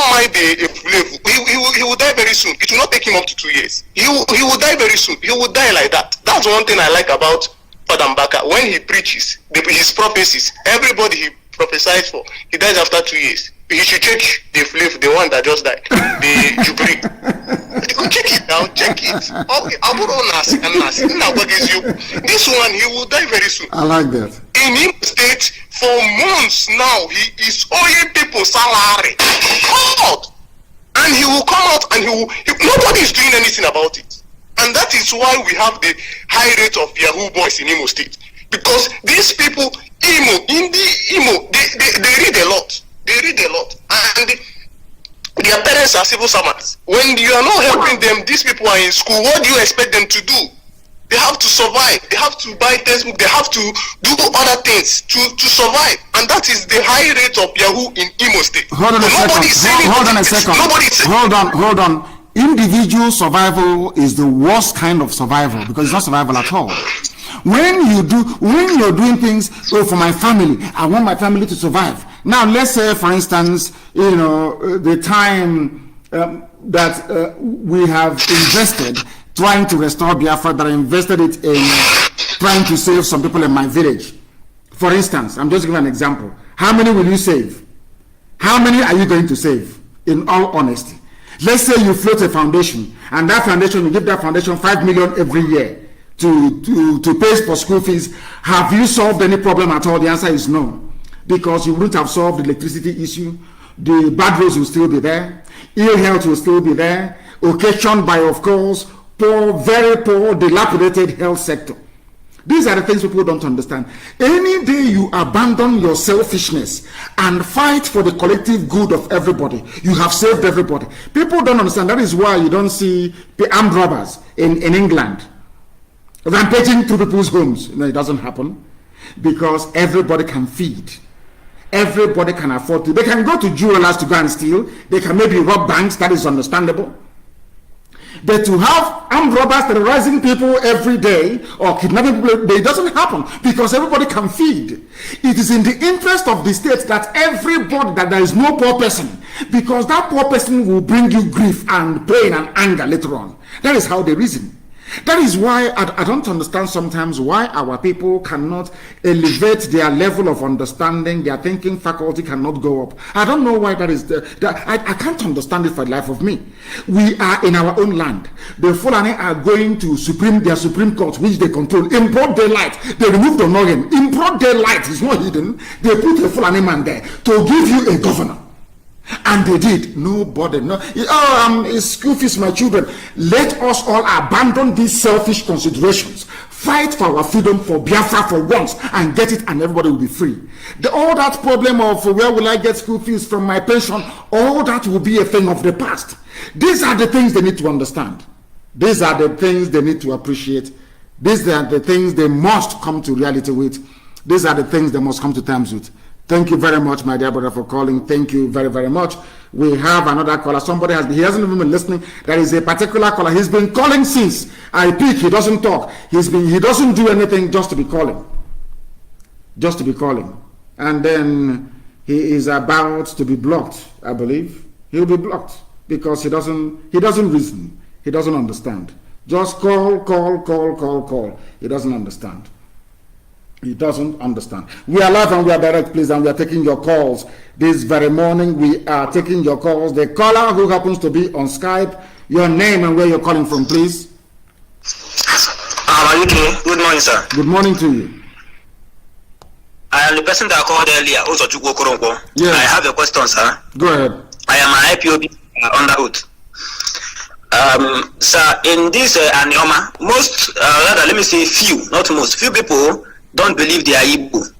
mind he will die very soon. It will not take him up to 2 years. He will die very soon. He will die like that. That's one thing I like about Padam Baka. When he preaches his prophecies, everybody he prophesies for, he dies after 2 years. He should check the flavor, the one that just died, the Jubilee. Check it now, check it. This one, he will die very soon. I like that. In Imo State, for months now, he is owing people salary. God! And he will come out and nobody is doing anything about it. And that is why we have the high rate of Yahoo boys in Imo State. Because these people, they read a lot. They read a lot. And their parents are civil servants. When you are not helping them, these people are in school, what do you expect them to do? They have to survive. They have to buy textbook. They have to do other things to survive. And that is the high rate of Yahoo in Imo State. Hold on. Individual survival is the worst kind of survival because it's not survival at all. When you're doing things, for my family, I want my family to survive. Now, let's say, for instance, the time that we have invested trying to restore Biafra, that I invested it in trying to save some people in my village. For instance, I'm just giving an example. How many will you save? How many are you going to save, in all honesty? Let's say you float a foundation, and that foundation, you give that foundation 5 million every year to pay for school fees. Have you solved any problem at all? The answer is no. Because you wouldn't have solved the electricity issue. The bad roads will still be there. Ill health will still be there. Occasioned by, of course, very poor, dilapidated health sector. These are the things people don't understand. Any day you abandon your selfishness and fight for the collective good of everybody, you have saved everybody. People don't understand. That is why you don't see the armed robbers in England rampaging through people's homes. It doesn't happen because everybody can feed. Everybody can afford to. They can go to jewelers to go and steal. They can maybe rob banks. That is understandable. But to have armed robbers terrorizing people every day or kidnapping people, it doesn't happen because everybody can feed. It is in the interest of the state that everybody, that there is no poor person, because that poor person will bring you grief and pain and anger later on. That is how they reason. That is why I don't understand sometimes why our people cannot elevate their level of understanding, their thinking faculty cannot go up. I don't know why that is. I can't understand it for the life of me. We are in our own land. The Fulani are going to their Supreme Court, which they control, in broad daylight. They removed the Northern. In broad daylight, it's not hidden. They put a Fulani man there to give you a governor. And they did. Nobody. It's school fees, my children. Let us all abandon these selfish considerations. Fight for our freedom, for Biafra for once, and get it, and everybody will be free. All that problem of where will I get school fees from my pension, all that will be a thing of the past. These are the things they need to understand. These are the things they need to appreciate. These are the things they must come to reality with. These are the things they must come to terms with. Thank you very much, my dear brother, for calling. Thank you very, very much. We have another caller. Somebody he hasn't even been listening. There is a particular caller. He's been calling since I pick. He doesn't talk. He doesn't do anything just to be calling. Just to be calling. And then he is about to be blocked, I believe. He'll be blocked because he doesn't reason. He doesn't understand. Just call. He doesn't understand. He doesn't understand. We are live and we are direct, please, and we are taking your calls. This very morning, we are taking your calls. The caller who happens to be on Skype, your name and where you're calling from, please. How are you doing? Good morning, sir. Good morning to you. I am the person that called earlier, also Chukwu Okoronko. Yes. I have a question, sir. Go ahead. I am an IPOB under oath. Sir, in this Anioma, most, rather, let me say few, not most, few people don't believe they are Igbo.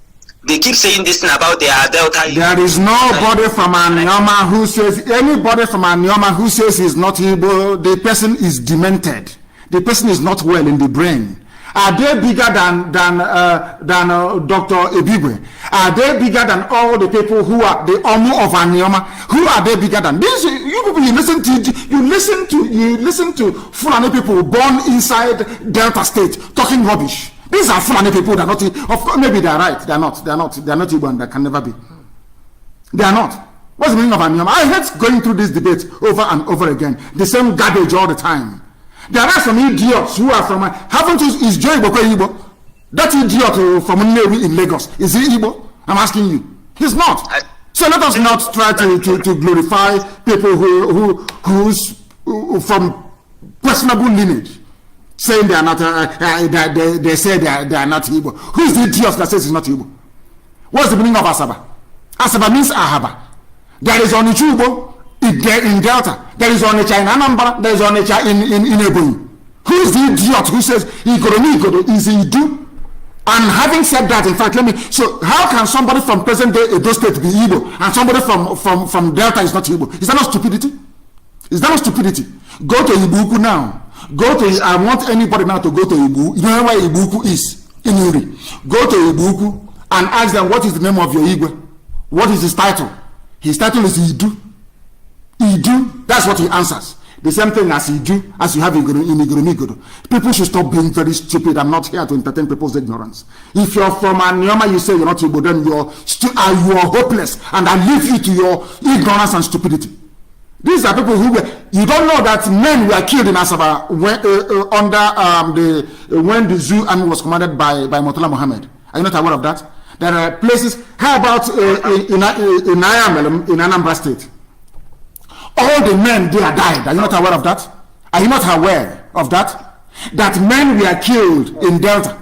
They keep saying this thing about their Delta. There is nobody from Anioma who says, anybody from Anioma who says he's not Igbo, the person is demented. The person is not well in the brain. Are they bigger than Dr. Ebigwe? Are they bigger than all the people who are the Omu of Anioma? Who are they bigger than? These you people you listen to Fulani people born inside Delta State talking rubbish. These are Fulani people that are not. Of course, maybe they are right. They are not Igbo, and they can never be. They are not. What's the meaning of Anioma? I hate going through this debate over and over again. The same garbage all the time. There are some idiots who are from is Joe Igbo? That idiot from Nnewi in Lagos, is he Igbo? I'm asking you. He's not. So let us not try to glorify people who's from questionable lineage, saying they are not. They say they are not Igbo. Who is the idiot that says he's not Igbo? What's the meaning of Asaba? Asaba means Ahaba. There is Onichubo in Delta. There is Onitsha in Anambra. There is Onitsha in Ebonyi. Who is the idiot who says Igoro is Idu? And having said that, in fact, so how can somebody from present day Edo State be Igbo and somebody from Delta is not Igbo? Is that not stupidity? Is that not stupidity? Go to Ibuku now. I want anybody now to go to Ibu. You know where Ibuku is? In Uri. Go to Ibuku and ask them what is the name of your Igwe? What is his title? His title is Idu. Idu, that's what he answers. The same thing as Idu, as you have in Igoromigodo. People should stop being very stupid. I'm not here to entertain people's ignorance. If you're from Anioma, you say you're not Igbo, then you are hopeless, and I leave you to your ignorance and stupidity. These are people who you don't know that men were killed in Asaba when the Zoo army was commanded by Murtala Muhammad. Are you not aware of that? There are places. How about in Anambra State? All the men there died. Are you not aware of that? Are you not aware of that? That men were killed in Delta.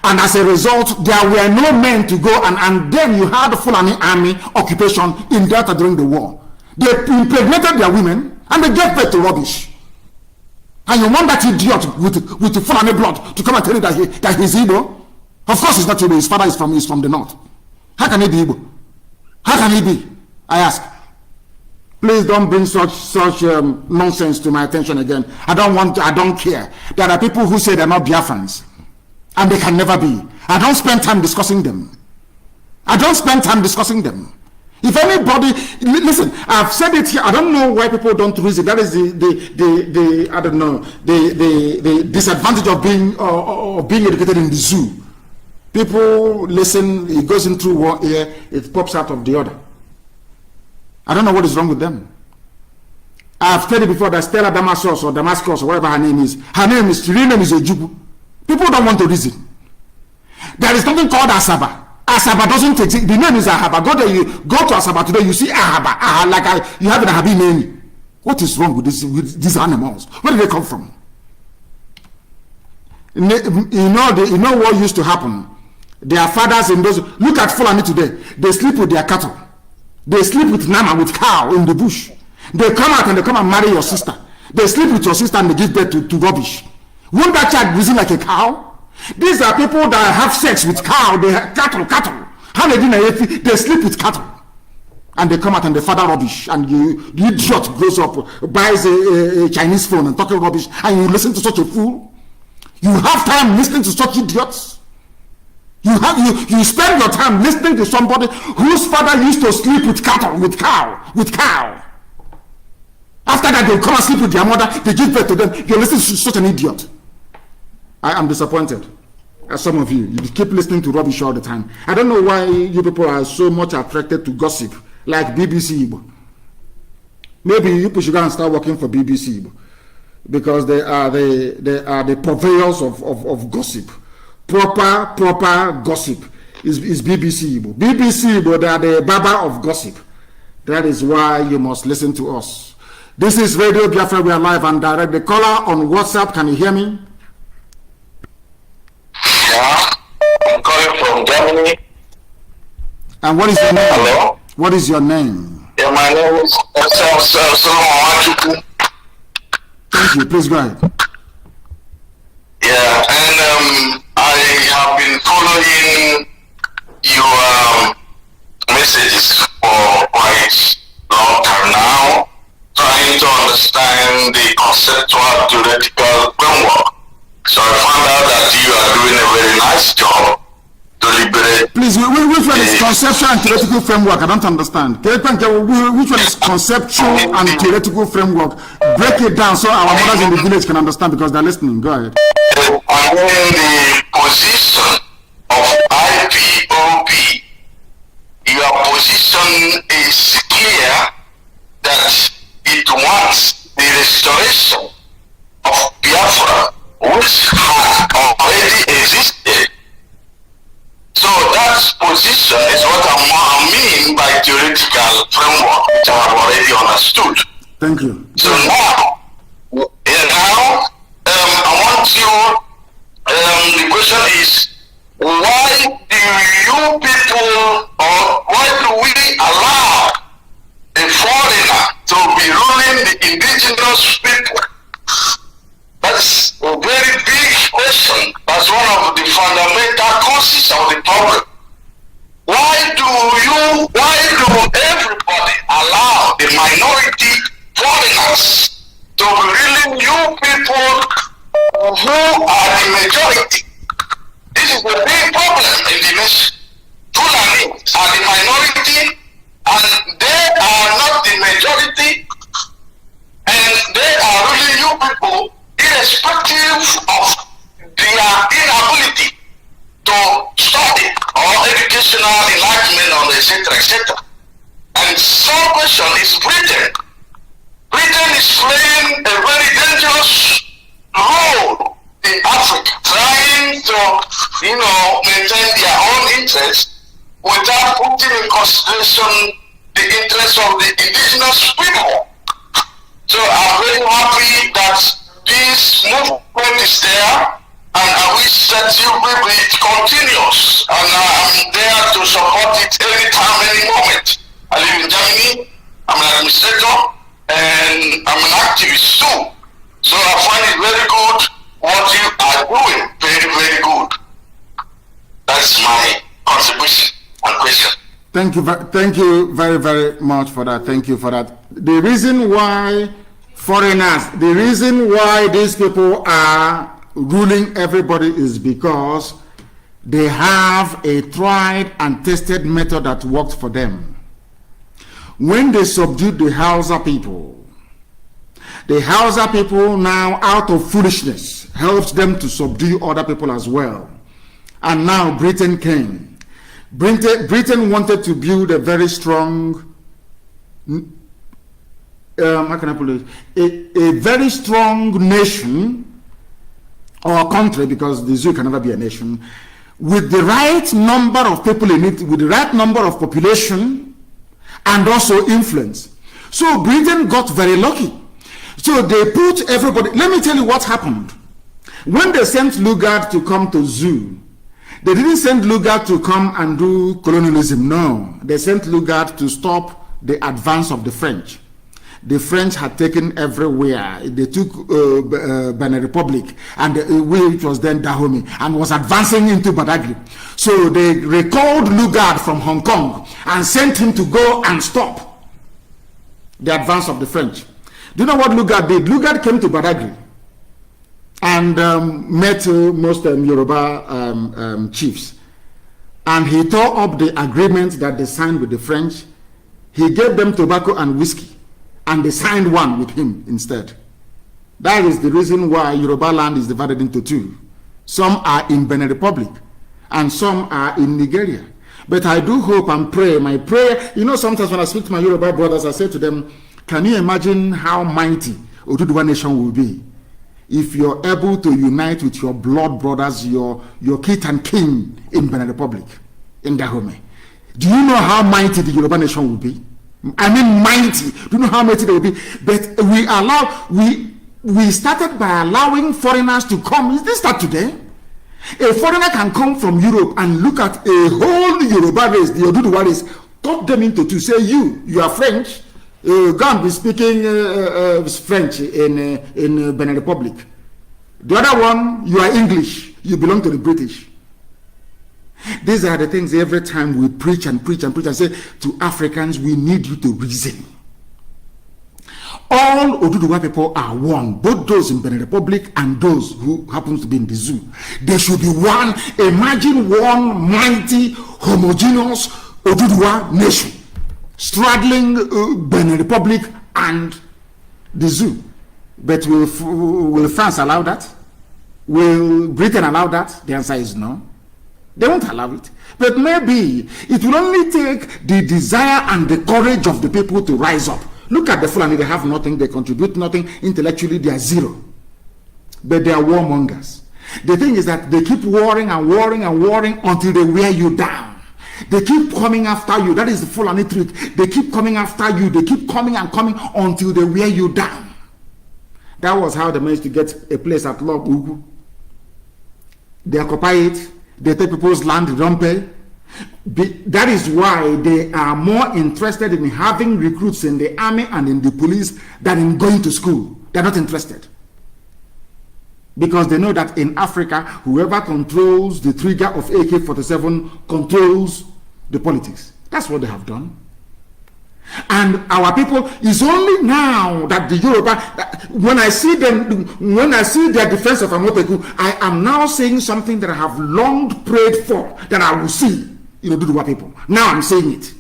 And as a result, there were no men to go, and then you had the Fulani army occupation in Delta during the war. They impregnated their women and they gave birth to rubbish. And you want that idiot with the Fulani blood to come and tell you that he's Igbo? Of course he's not Igbo. His father is from the north. How can he be Igbo? How can he be? I ask. Please don't bring such nonsense to my attention again. I don't care. There are people who say they're not Biafrans, and they can never be. I don't spend time discussing them. If anybody, listen, I've said it here. I don't know why people don't reason. That is the I don't know, the disadvantage of being educated in the zoo. People listen. It goes in through one ear, it pops out of the other. I don't know what is wrong with them. I've told you before that Stella Damascus or whatever her name is real name is Ojubu. People don't want to reason. There is something called Asaba. Asaba doesn't exist. The name is Ahaba. Go to Asaba today, you see Ahaba. You have an Ahabi name. What is wrong with these animals? Where did they come from? You know what used to happen? Their fathers in those. Look at Fulani today. They sleep with their cattle. They sleep with Nama, with cow in the bush. They come out and they come and marry your sister. They sleep with your sister and they give birth to rubbish. Won't that child reason like a cow? These are people that have sex with cow. They have cattle. How they sleep with cattle. And they come out and they father rubbish. And the idiot grows up, buys a Chinese phone and talking rubbish. And you listen to such a fool? You have time listening to such idiots? You spend your time listening to somebody whose father used to sleep with cattle, with cow. After that, they come and sleep with their mother, they give birth to them. You're listening to such an idiot. I am disappointed. As some of you keep listening to rubbish all the time. I don't know why you people are so much attracted to gossip, like BBC Igbo. Maybe you people should go and start working for BBC Igbo, because they are the purveyors of gossip. proper gossip is BBC Igbo. BBC Igbo, they are the Baba of gossip. That is why you must listen to us. This is Radio Biafra. We are live and direct. The caller on WhatsApp, can you hear me? Yeah, I'm calling from Germany. And what is your name? Hello? What is your name? Yeah, my name is Solomon. Thank you. Please go ahead. Yeah, and I have been following your messages for quite long time now, trying to understand the conceptual theoretical framework. So I found out that you are doing a very nice job to liberate. Please, which one is conceptual and theoretical framework? I don't understand. Which one is conceptual and theoretical framework? Break it down so our mothers in the village can understand, because they're listening. Go ahead. I mean, the position of IPOB, your position is clear that it wants the restoration of Biafra, which has already existed. So that position is what I mean by theoretical framework, which I have already understood. Thank you. So now, I want you, the question is, why do you people, or why do we allow a foreigner to be ruling the indigenous people? That's a very big question. That's one of the fundamental causes of the problem. Why do everybody allow the minority foreigners to be ruling you people who are the majority? This is the big problem in the nation. Fulani are the minority and they are not the majority, and they are ruling you people irrespective of their inability to study or educational enlightenment on etc. etc. And some question is Britain. Britain is playing a very dangerous role in Africa, trying to, maintain their own interests without putting in consideration the interests of the indigenous people. So I'm very happy that this movement is there, and I wish that you will be continuous, and I'm there to support it anytime, any moment. I live in Germany, I'm an administrator, and I'm an activist too. So I find it very good what you are doing, very, very good. That's my contribution and question. Thank you very, very much for that. Thank you for that. The reason why foreigners, the reason why these people are ruling everybody is because they have a tried and tested method that worked for them. When they subdued the Hausa people now, out of foolishness, helped them to subdue other people as well. And now Britain came. Britain wanted to build a very strong, how can I put it? A very strong nation or country, because the zoo can never be a nation, with the right number of people in it, with the right number of population, and also influence. So Britain got very lucky. So they put everybody. Let me tell you what happened. When they sent Lugard to come to zoo, they didn't send Lugard to come and do colonialism. No, they sent Lugard to stop the advance of the French. The French had taken everywhere. They took Benin Republic, and which was then Dahomey, and was advancing into Badagry. So they recalled Lugard from Hong Kong and sent him to go and stop the advance of the French. Do you know what Lugard did? Lugard came to Badagry and met most Yoruba chiefs, and he tore up the agreement that they signed with the French. He gave them tobacco and whiskey, and they signed one with him instead. That is the reason why Yoruba land is divided into two. Some are in Benin Republic and some are in Nigeria. But I do hope and pray, my prayer, sometimes when I speak to my Yoruba brothers, I say to them, can you imagine how mighty Oduduwa nation will be if you're able to unite with your blood brothers, your kith and kin in Benin Republic, in Dahomey. Do you know how mighty the Yoruba nation will be? I mean mighty. Do you know how mighty they will be? But we started by allowing foreigners to come. Is this start today? A foreigner can come from Europe and look at a whole Yoruba race, the Oduduwa race, cut them into two. Say you are French, go and be speaking French in Benin Republic. The other one, you are English, you belong to the British. These are the things every time we preach and say to Africans, we need you to reason. All Oduduwa people are one, both those in Benin Republic and those who happen to be in the zoo. They should be one. Imagine one mighty, homogeneous Oduduwa nation straddling Benin Republic and the zoo. But will France allow that? Will Britain allow that? The answer is no. They won't allow it. But maybe it will only take the desire and the courage of the people to rise up. Look at the Fulani, they have nothing, they contribute nothing, intellectually they are zero. But they are warmongers. The thing is that they keep warring until they wear you down. They keep coming after you. That is the Fulani truth. They keep coming after you. They keep coming until they wear you down. That was how they managed to get a place at Log Ugu. They occupy it. They take people's land, they don't pay. That is why they are more interested in having recruits in the army and in the police than in going to school. They're not interested. Because they know that in Africa, whoever controls the trigger of AK-47 controls the politics. That's what they have done. And our people, is only now that the Yoruba, when I see their defense of Amoteku, I am now saying something that I have long prayed for, that I will see in Oduduwa people. Now I'm saying it.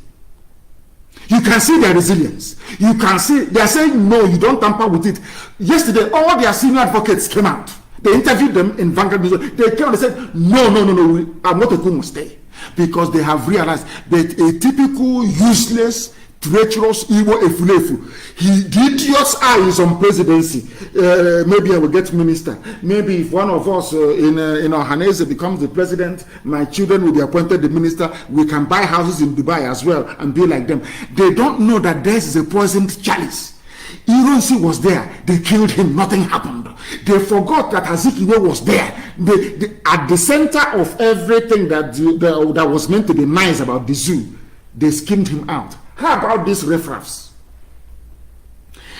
You can see their resilience. You can see, they are saying, no, you don't tamper with it. Yesterday, all their senior advocates came out. They interviewed them in Vanguard News. They came and said, no, Amoteku must stay. Because they have realized that a typical useless, treacherous Igbo Efulefu. The idiot's eye is on presidency. Maybe I will get minister. Maybe if one of us in Ohanese becomes the president, my children will be appointed the minister. We can buy houses in Dubai as well and be like them. They don't know that this is a poisoned chalice. Ironsi was there. They killed him. Nothing happened. They forgot that Azikiwe was there. At the center of everything that was meant to be nice about the zoo, they skimmed him out. How about these riffraffs?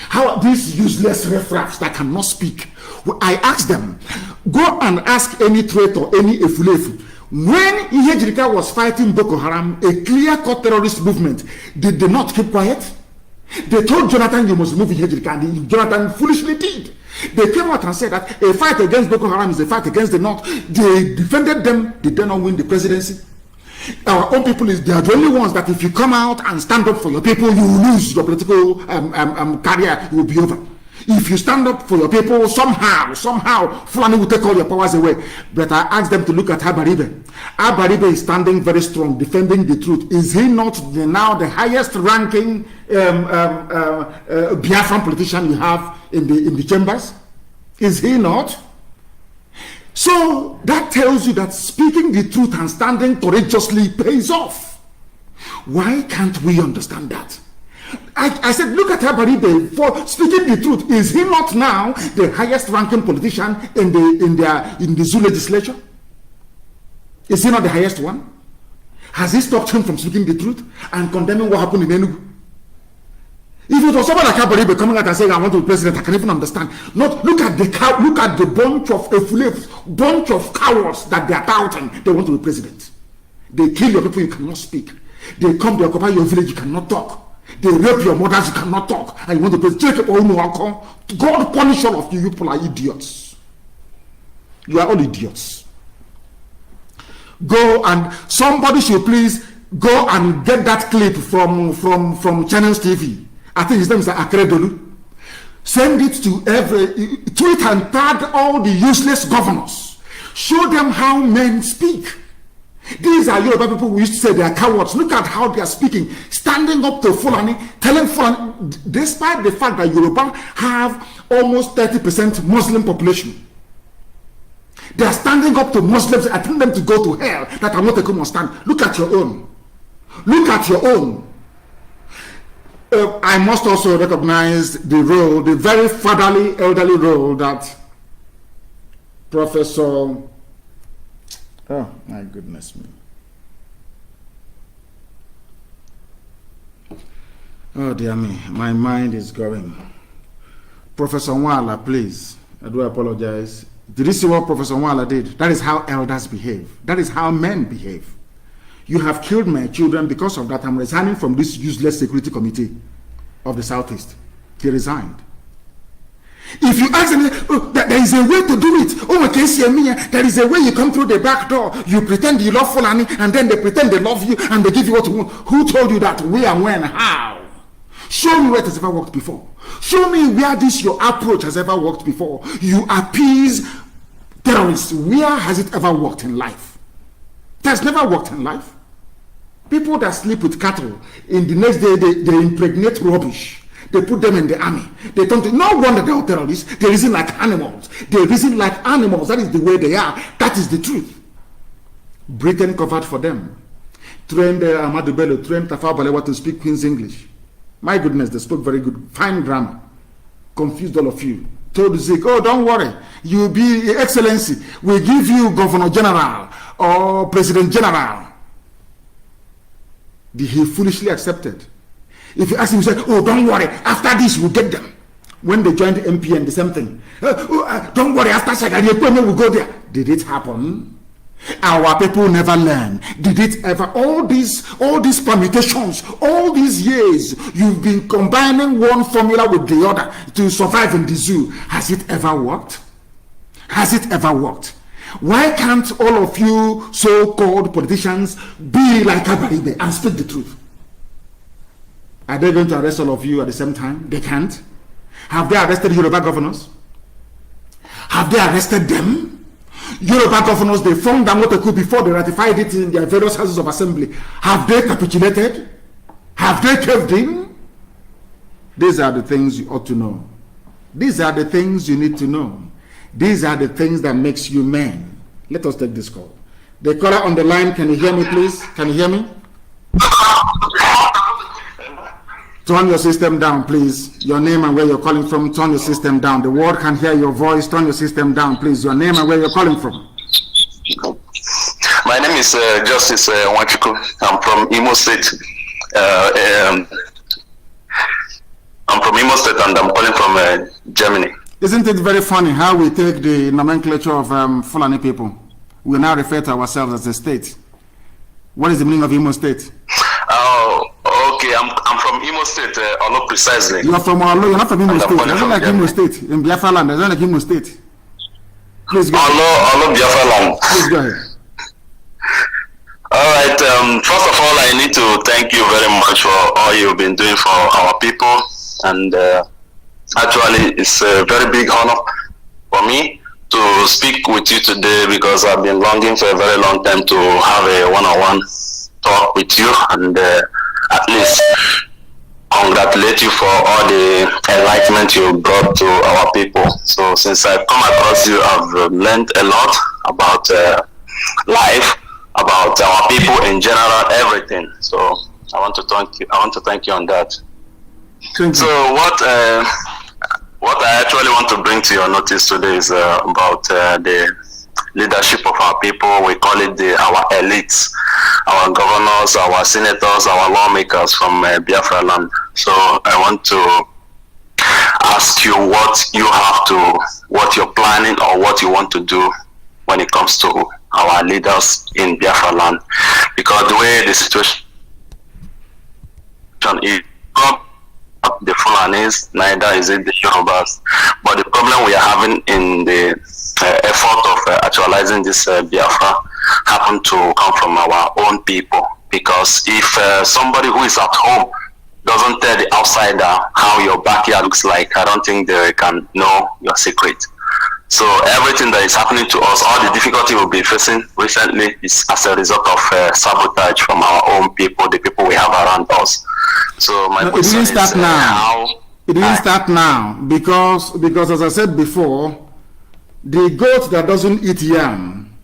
How about these useless riffraffs that cannot speak? I asked them, go and ask any traitor, any efulefu. When Ihejirika was fighting Boko Haram, a clear-cut terrorist movement, did they not keep quiet? They told Jonathan, you must move Ihejirika, and Jonathan foolishly did. They came out and said that a fight against Boko Haram is a fight against the North. They defended them. Did they not win the presidency? Our own people, they are the only ones that if you come out and stand up for your people, you will lose your political career. It will be over. If you stand up for your people, somehow, Fulani will take all your powers away. But I asked them to look at Abaribe. Abaribe is standing very strong, defending the truth. Is he not now the highest ranking Biafran politician you have in the chambers? Is he not? So that tells you that speaking the truth and standing courageously pays off. Why can't we understand that? I said, look at Abaribe for speaking the truth. Is he not now the highest ranking politician in the zoo legislature? Is he not the highest one? Has he stopped him from speaking the truth and condemning what happened in Enugu? If it was someone like Abaribe coming out and saying, I want to be president, I can even understand. Not look at the bunch of efulefs, bunch of cowards that they are touting. They want to be president. They kill your people, you cannot speak. They come to occupy your village, you cannot talk. They rape your mothers, you cannot talk. And you want to be president. God punish all of you. You people are idiots. You are all idiots. Go and somebody should please go and get that clip from Channels TV. I think his name is Akredolu. Send it to every tweet and tag all the useless governors. Show them how men speak. These are Yoruba people we used to say they are cowards. Look at how they are speaking, standing up to Fulani, telling Fulani, despite the fact that Yoruba have almost 30% Muslim population. They are standing up to Muslims and telling them to go to hell, that I'm not a common stand. Look at your own. Look at your own. I must also recognize the role, the very fatherly, elderly role that Professor... Oh, my goodness me. Oh, dear me. My mind is going. Professor Nwala, please. I do apologize. Did you see what Professor Nwala did? That is how elders behave. That is how men behave. You have killed my children. Because of that, I'm resigning from this useless security committee of the Southeast. He resigned. If you ask them, oh, there is a way to do it. Oh, okay, see me. There is a way you come through the back door. You pretend you love Fulani, and then they pretend they love you, and they give you what you want. Who told you that? Where and when? How? Show me where it has ever worked before. Show me where this your approach has ever worked before. You appease terrorists. Where has it ever worked in life? It has never worked in life. People that sleep with cattle, in the next day they impregnate rubbish. They put them in the army. They don't. No wonder they are terrorists. They reason like animals. They reason like animals. That is the way they are. That is the truth. Britain covered for them. Trained Ahmadu Bello, trained Tafawa Balewa to speak Queen's English. My goodness, they spoke very good, fine grammar. Confused all of you. Told Zik, oh, don't worry. You'll be Excellency. We'll give you Governor General or President General. He foolishly accepted. If you ask him, he said, oh, don't worry. After this, we'll get them. When they joined the MPN, the same thing. Don't worry, after Shagari, we'll go there. Did it happen? Our people never learn. Did it ever? All these permutations, all these years, you've been combining one formula with the other to survive in the zoo. Has it ever worked? Has it ever worked? Why can't all of you so-called politicians be like Abaribe and speak the truth? Are they going to arrest all of you at the same time? They can't. Have they arrested Yoruba governors? Have they arrested them? Yoruba governors, they formed Damoteku before they ratified it in their various houses of assembly. Have they capitulated? Have they caved in? These are the things you ought to know. These are the things you need to know. These are the things that makes you men. Let us take this call. The caller on the line, can you hear me, please? Can you hear me? Turn your system down, please. Your name and where you're calling from. Turn your system down. The world can hear your voice. Turn your system down, please. Your name and where you're calling from. My name is Justice Wachuku. I'm from Imo State. I'm from Imo State and I'm calling from Germany. Isn't it very funny how we take the nomenclature of Fulani people? We now refer to ourselves as a state. What is the meaning of Imo State? Oh, okay. I'm from Imo State, Olo precisely. You're from Olo. You're not from Imo State. It's not like Imo State. In Biafra land, it's not like Imo State. Please go ahead. Olo Biafra land. Please go ahead. All right. First of all, I need to thank you very much for all you've been doing for our people. And actually, it's a very big honor for me to speak with you today because I've been longing for a very long time to have a one-on-one talk with you and at least congratulate you for all the enlightenment you brought to our people. So since I've come across you, I've learned a lot about life, about our people in general, everything. So I want to thank you. I want to thank you on that. So what I actually want to bring to your notice today is about the leadership of our people. We call it our elites, our governors, our senators, our lawmakers from Biafra land. So I want to ask you what you're planning or what you want to do when it comes to our leaders in Biafra land, because the way the situation is, the Fulanis, neither is it the Yorubas. But the problem we are having in the effort of actualizing this Biafra happen to come from our own people. Because if somebody who is at home doesn't tell the outsider how your backyard looks like, I don't think they can know your secret. So everything that is happening to us, all the difficulty we've been facing recently is as a result of sabotage from our own people, the people we have around us. So my question is how... It didn't start now because as I said before, the goat that doesn't eat yam,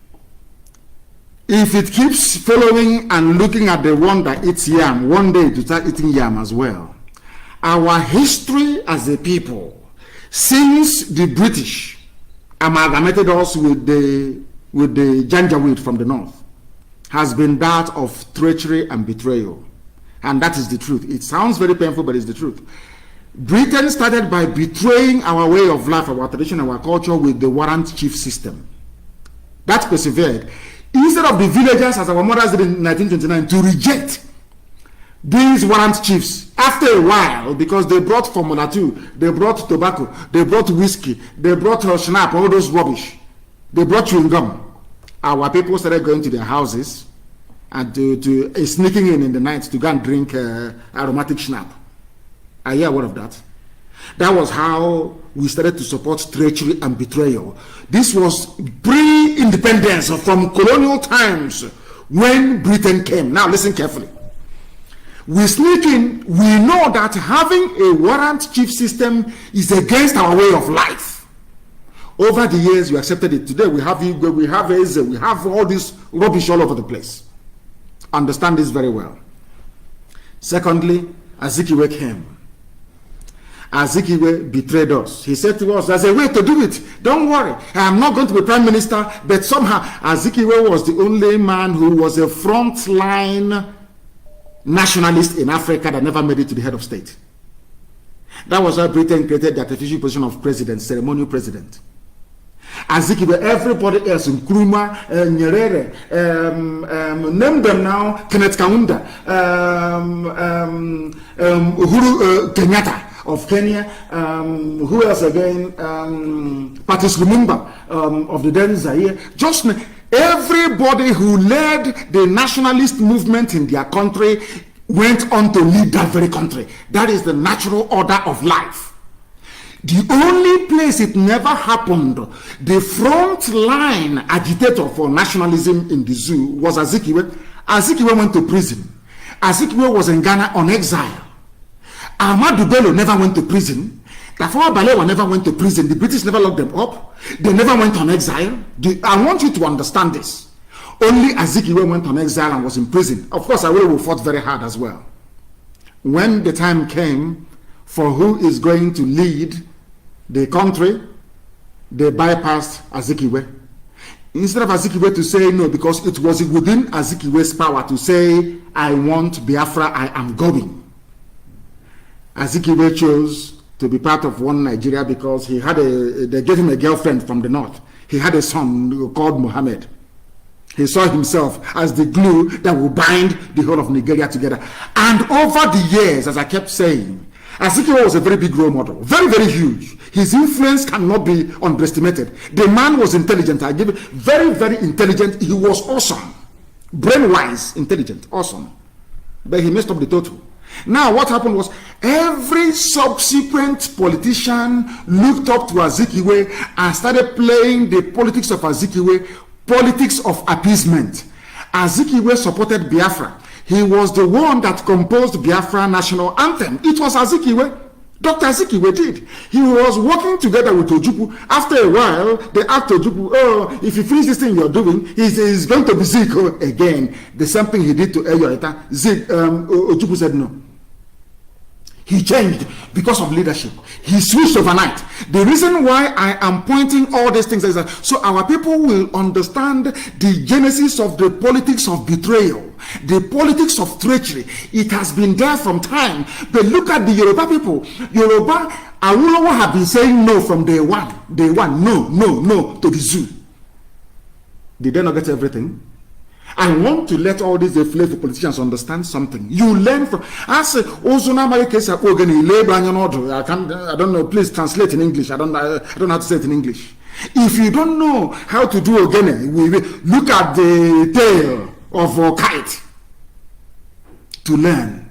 if it keeps following and looking at the one that eats yam, one day to start eating yam as well. Our history as a people, since the British amalgamated us with the Janjaweed from the north, has been that of treachery and betrayal. And that is the truth. It sounds very painful, but it's the truth. Britain started by betraying our way of life, our tradition, our culture with the warrant chief system. That persevered. Instead of the villagers, as our mothers did in 1929, to reject these warrant chiefs, after a while, because they brought Formula 2, they brought tobacco, they brought whiskey, they brought schnapps, all those rubbish, they brought chewing gum. Our people started going to their houses and to sneaking in the night to go and drink aromatic schnapps. I hear one of that. That was how we started to support treachery and betrayal. This was pre-independence or from colonial times when Britain came. Now listen carefully. We sneak in, we know that having a warrant chief system is against our way of life. Over the years, we accepted it. Today, we have Igwe, we have Eze, we have all this rubbish all over the place. Understand this very well. Secondly, Azikiwe came. Azikiwe betrayed us. He said to us, there's a way to do it. Don't worry. I'm not going to be prime minister, but somehow Azikiwe was the only man who was a frontline nationalist in Africa that never made it to the head of state. That was why Britain created the artificial position of president, ceremonial president. Azikiwe, everybody else, Nkrumah, Nyerere, name them now, Kenneth Kaunda, Uhuru Kenyatta of Kenya, who else again, Patrice Lumumba of the then Zaire. Just everybody who led the nationalist movement in their country went on to lead that very country. That is the natural order of life. The only place it never happened, the front line agitator for nationalism in the zoo was Azikiwe. Azikiwe went to prison. Azikiwe was in Ghana on exile. Ahmadu Bello never went to prison. Tafawa Balewa never went to prison. The British never locked them up. They never went on exile. I want you to understand this. Only Azikiwe went on exile and was in prison. Of course, Awolowo fought very hard as well. When the time came for who is going to lead the country, they bypassed Azikiwe. Instead of Azikiwe to say no, because it was within Azikiwe's power to say, I want Biafra, I am going. Azikiwe chose to be part of one Nigeria because he had they gave him a girlfriend from the north. He had a son called Mohammed. He saw himself as the glue that will bind the whole of Nigeria together. And over the years, as I kept saying, Azikiwe was a very big role model, very, very huge. His influence cannot be underestimated. The man was intelligent. I give it, very, very intelligent. He was awesome, brain-wise, intelligent, awesome. But he messed up the total. Now, what happened was every subsequent politician looked up to Azikiwe and started playing the politics of Azikiwe, politics of appeasement. Azikiwe supported Biafra. He was the one that composed Biafra national anthem. It was Azikiwe. Dr. Azikiwe did. He was working together with Ojukwu. After a while, they asked Ojukwu, oh, if you finish this thing you're doing, he's going to be Zico again. The same thing he did to Eyoita. Ojukwu said no. He changed because of leadership. He switched overnight. The reason why I am pointing all these things is that so our people will understand the genesis of the politics of betrayal, the politics of treachery. It has been there from time. But look at the Yoruba people. Yoruba, Awolowo have been saying no from day one. Day one, no, no, no to the zoo. Did they not get everything? I want to let all these flavor politicians understand something. You learn from. I say, Ozuna Marikesa Ogani labor and order. I don't know. Please translate in English. I don't know how to say it in English. If you don't know how to do Ogani, we look at the tail of a kite to learn.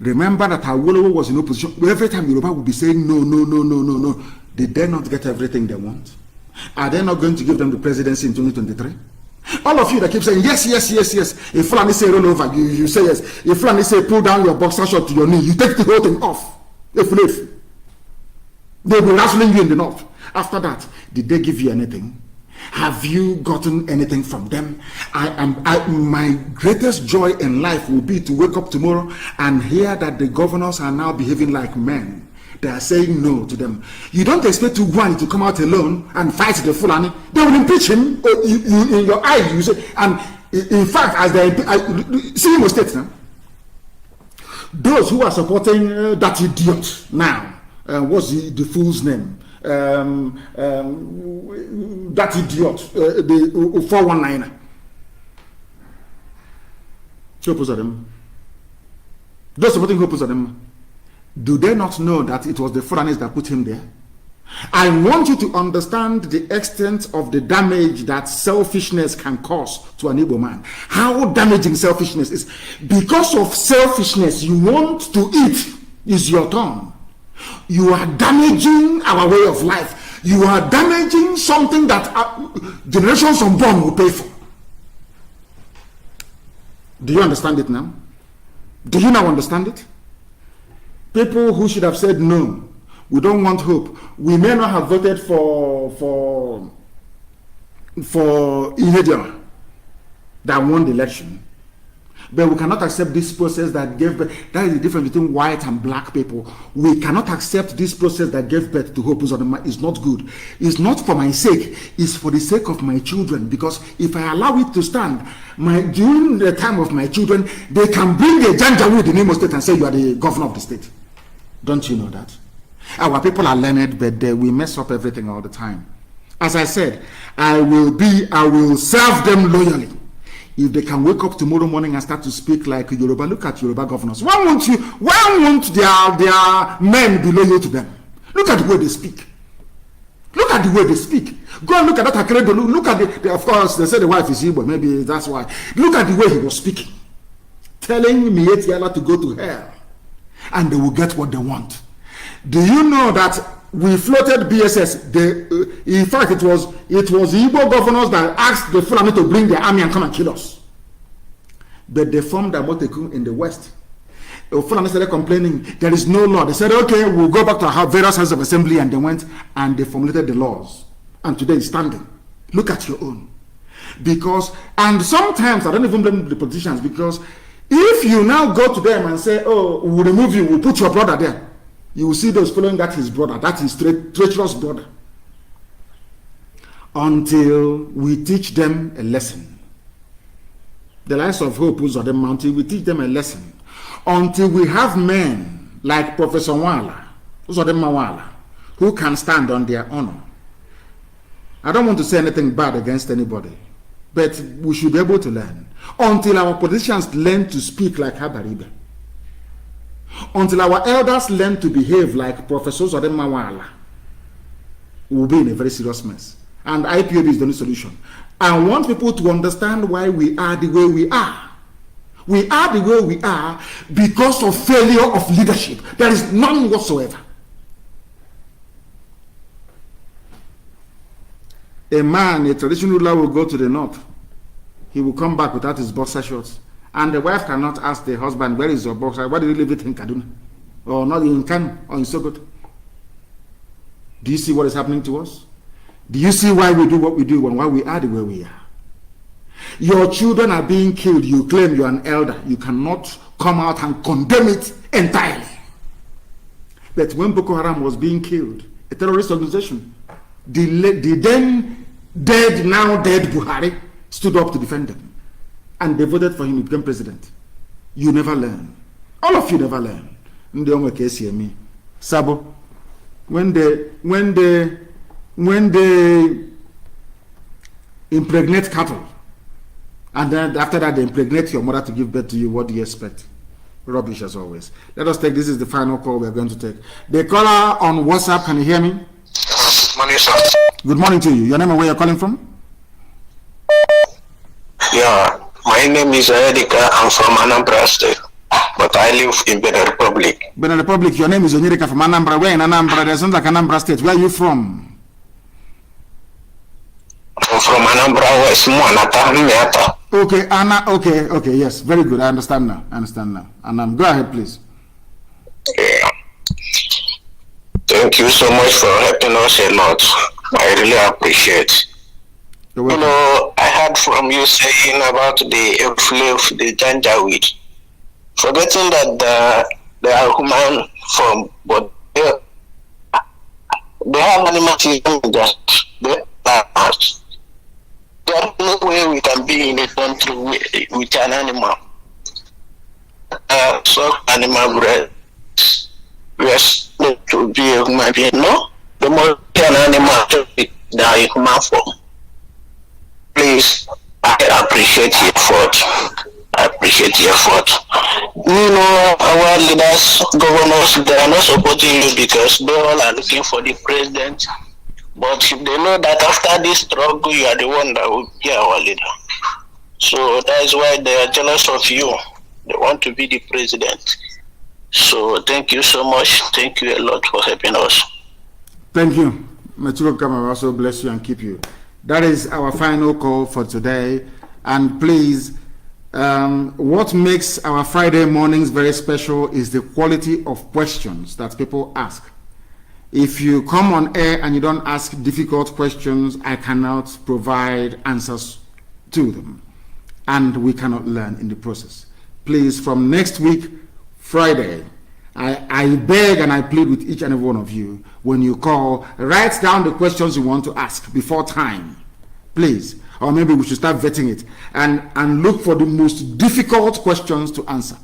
Remember that Awolowo was in opposition. Every time Yoruba would be saying no, no, no, no, no, no. Did they not get everything they want? Are they not going to give them the presidency in 2023? All of you that keep saying yes, yes, yes, yes. If Fulani say roll over, you say yes. If Fulani say pull down your boxer short to your knee, you take the whole thing off. If they will wrestling you in the north. After that, did they give you anything? Have you gotten anything from them? My greatest joy in life will be to wake up tomorrow and hear that the governors are now behaving like men. They are saying no to them. You don't expect Ugwani to come out alone and fight the Fulani. They will impeach him in your eyes. You say, and in fact, as they see him state now, those who are supporting that idiot now, what's the fool's name? That idiot, the 419er. Those supporting Hope them. Do they not know that it was the foreigners that put him there? I want you to understand the extent of the damage that selfishness can cause to an Igbo man. How damaging selfishness is. Because of selfishness, you want to eat is your turn. You are damaging our way of life. You are damaging something that generations unborn will pay for. Do you understand it now? Do you now understand it? People who should have said no, we don't want hope. We may not have voted for Ihediola that won the election, but we cannot accept this process that gave birth. That is the difference between white and black people. We cannot accept this process that gave birth to Hope Uzodinma. It's not good. It's not for my sake. It's for the sake of my children. Because if I allow it to stand, during the time of my children, they can bring a Janjaweed in Imo State and say you are the governor of the state. Don't you know that? Our people are learned, but we mess up everything all the time. As I said, I will serve them loyally. If they can wake up tomorrow morning and start to speak like Yoruba, look at Yoruba governors. Why won't their men be loyal to them? Look at the way they speak. Look at the way they speak. Go and look at that Akredo. Look at of course, they say the wife is Igbo. Maybe that's why. Look at the way he was speaking. Telling Mietiala to go to hell. And they will get what they want. Do you know that we floated BSS? In fact, it was Igbo governors that asked the Fulani to bring their army and come and kill us. But they formed Amoteku in the west. The Fulani started complaining, there is no law. They said, okay, we'll go back to our various houses of assembly, and they went and they formulated the laws. And today it's standing. Look at your own. And sometimes, I don't even blame the politicians, because if you now go to them and say, oh, we'll remove you, we'll put your brother there, you will see those following that his brother, that is treacherous brother. Until we teach them a lesson. The lives of Hope Uzodinma, until we teach them a lesson. Until we have men like Professor Uzodinma Wala, who can stand on their honor. I don't want to say anything bad against anybody, but we should be able to learn. Until our politicians learn to speak like Habaribe. Until our elders learn to behave like Professor Uzodinma Wala, we will be in a very serious mess. And IPOB is the only solution. I want people to understand why we are the way we are. We are the way we are because of failure of leadership. There is none whatsoever. A man, a traditional ruler, will go to the north. He will come back without his boxer shorts. And the wife cannot ask the husband, where is your boxer? Why did you leave it in Kaduna? Or not in Kanu or in Sokoto? Do you see what is happening to us? Do you see why we do what we do and why we are the way we are? Your children are being killed. You claim you're an elder. You cannot come out and condemn it entirely. But when Boko Haram was being killed, a terrorist organization, the then dead, now dead Buhari stood up to defend them. And they voted for him to become president. You never learn. All of you never learn. Sabo, when they impregnate cattle, and then after that they impregnate your mother to give birth to you, what do you expect? Rubbish as always. Let us take, this is the final call we are going to take. The caller on WhatsApp, can you hear me? Good morning, sir. Good morning to you. Your name and where you're calling from? Yeah, my name is Erika. I'm from Anambra State, but I live in Benin Republic. Benin Republic, your name is Onyeka from Anambra. Where in Anambra? There's not like Anambra State. Where are you from? from Anambra West, Mwanata. Okay, Anna. Okay. Yes, very good. I understand now. And go ahead, please. Yeah. Thank you so much for helping us a lot. I really appreciate. You're welcome. You know, I heard from you saying about the flave, the janjaweed. Forgetting that they are human form, but they have animals that they are. There's no way we can be in a country with an animal. So animal bread. We are supposed to be a human being. No, the more an animal to be the human form. Please, I appreciate your effort. You know, our leaders, governors, they are not supporting you because they all are looking for the president. But if they know that after this struggle, you are the one that will be our leader. So that is why they are jealous of you. They want to be the president. So thank you so much. Thank you a lot for helping us. Thank you. May God also bless you and keep you. That is our final call for today. And please, what makes our Friday mornings very special is the quality of questions that people ask. If you come on air and you don't ask difficult questions, I cannot provide answers to them. And we cannot learn in the process. Please, from next week, Friday, I beg and I plead with each and every one of you, when you call, write down the questions you want to ask before time. Please. Or maybe we should start vetting it and look for the most difficult questions to answer.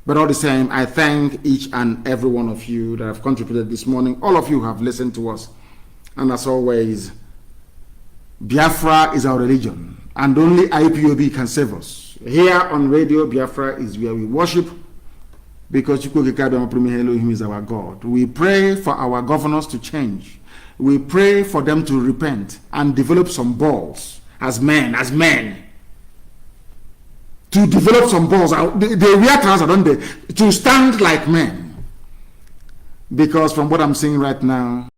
But all the same, I thank each and every one of you that have contributed this morning. All of you have listened to us. And as always, Biafra is our religion. And only IPOB can save us. Here on Radio Biafra is where we worship, because Elohim is our God. We pray for our governors to change. We pray for them to repent and develop some balls as men. To develop some balls. They wear trousers, don't they? To stand like men. Because from what I'm seeing right now,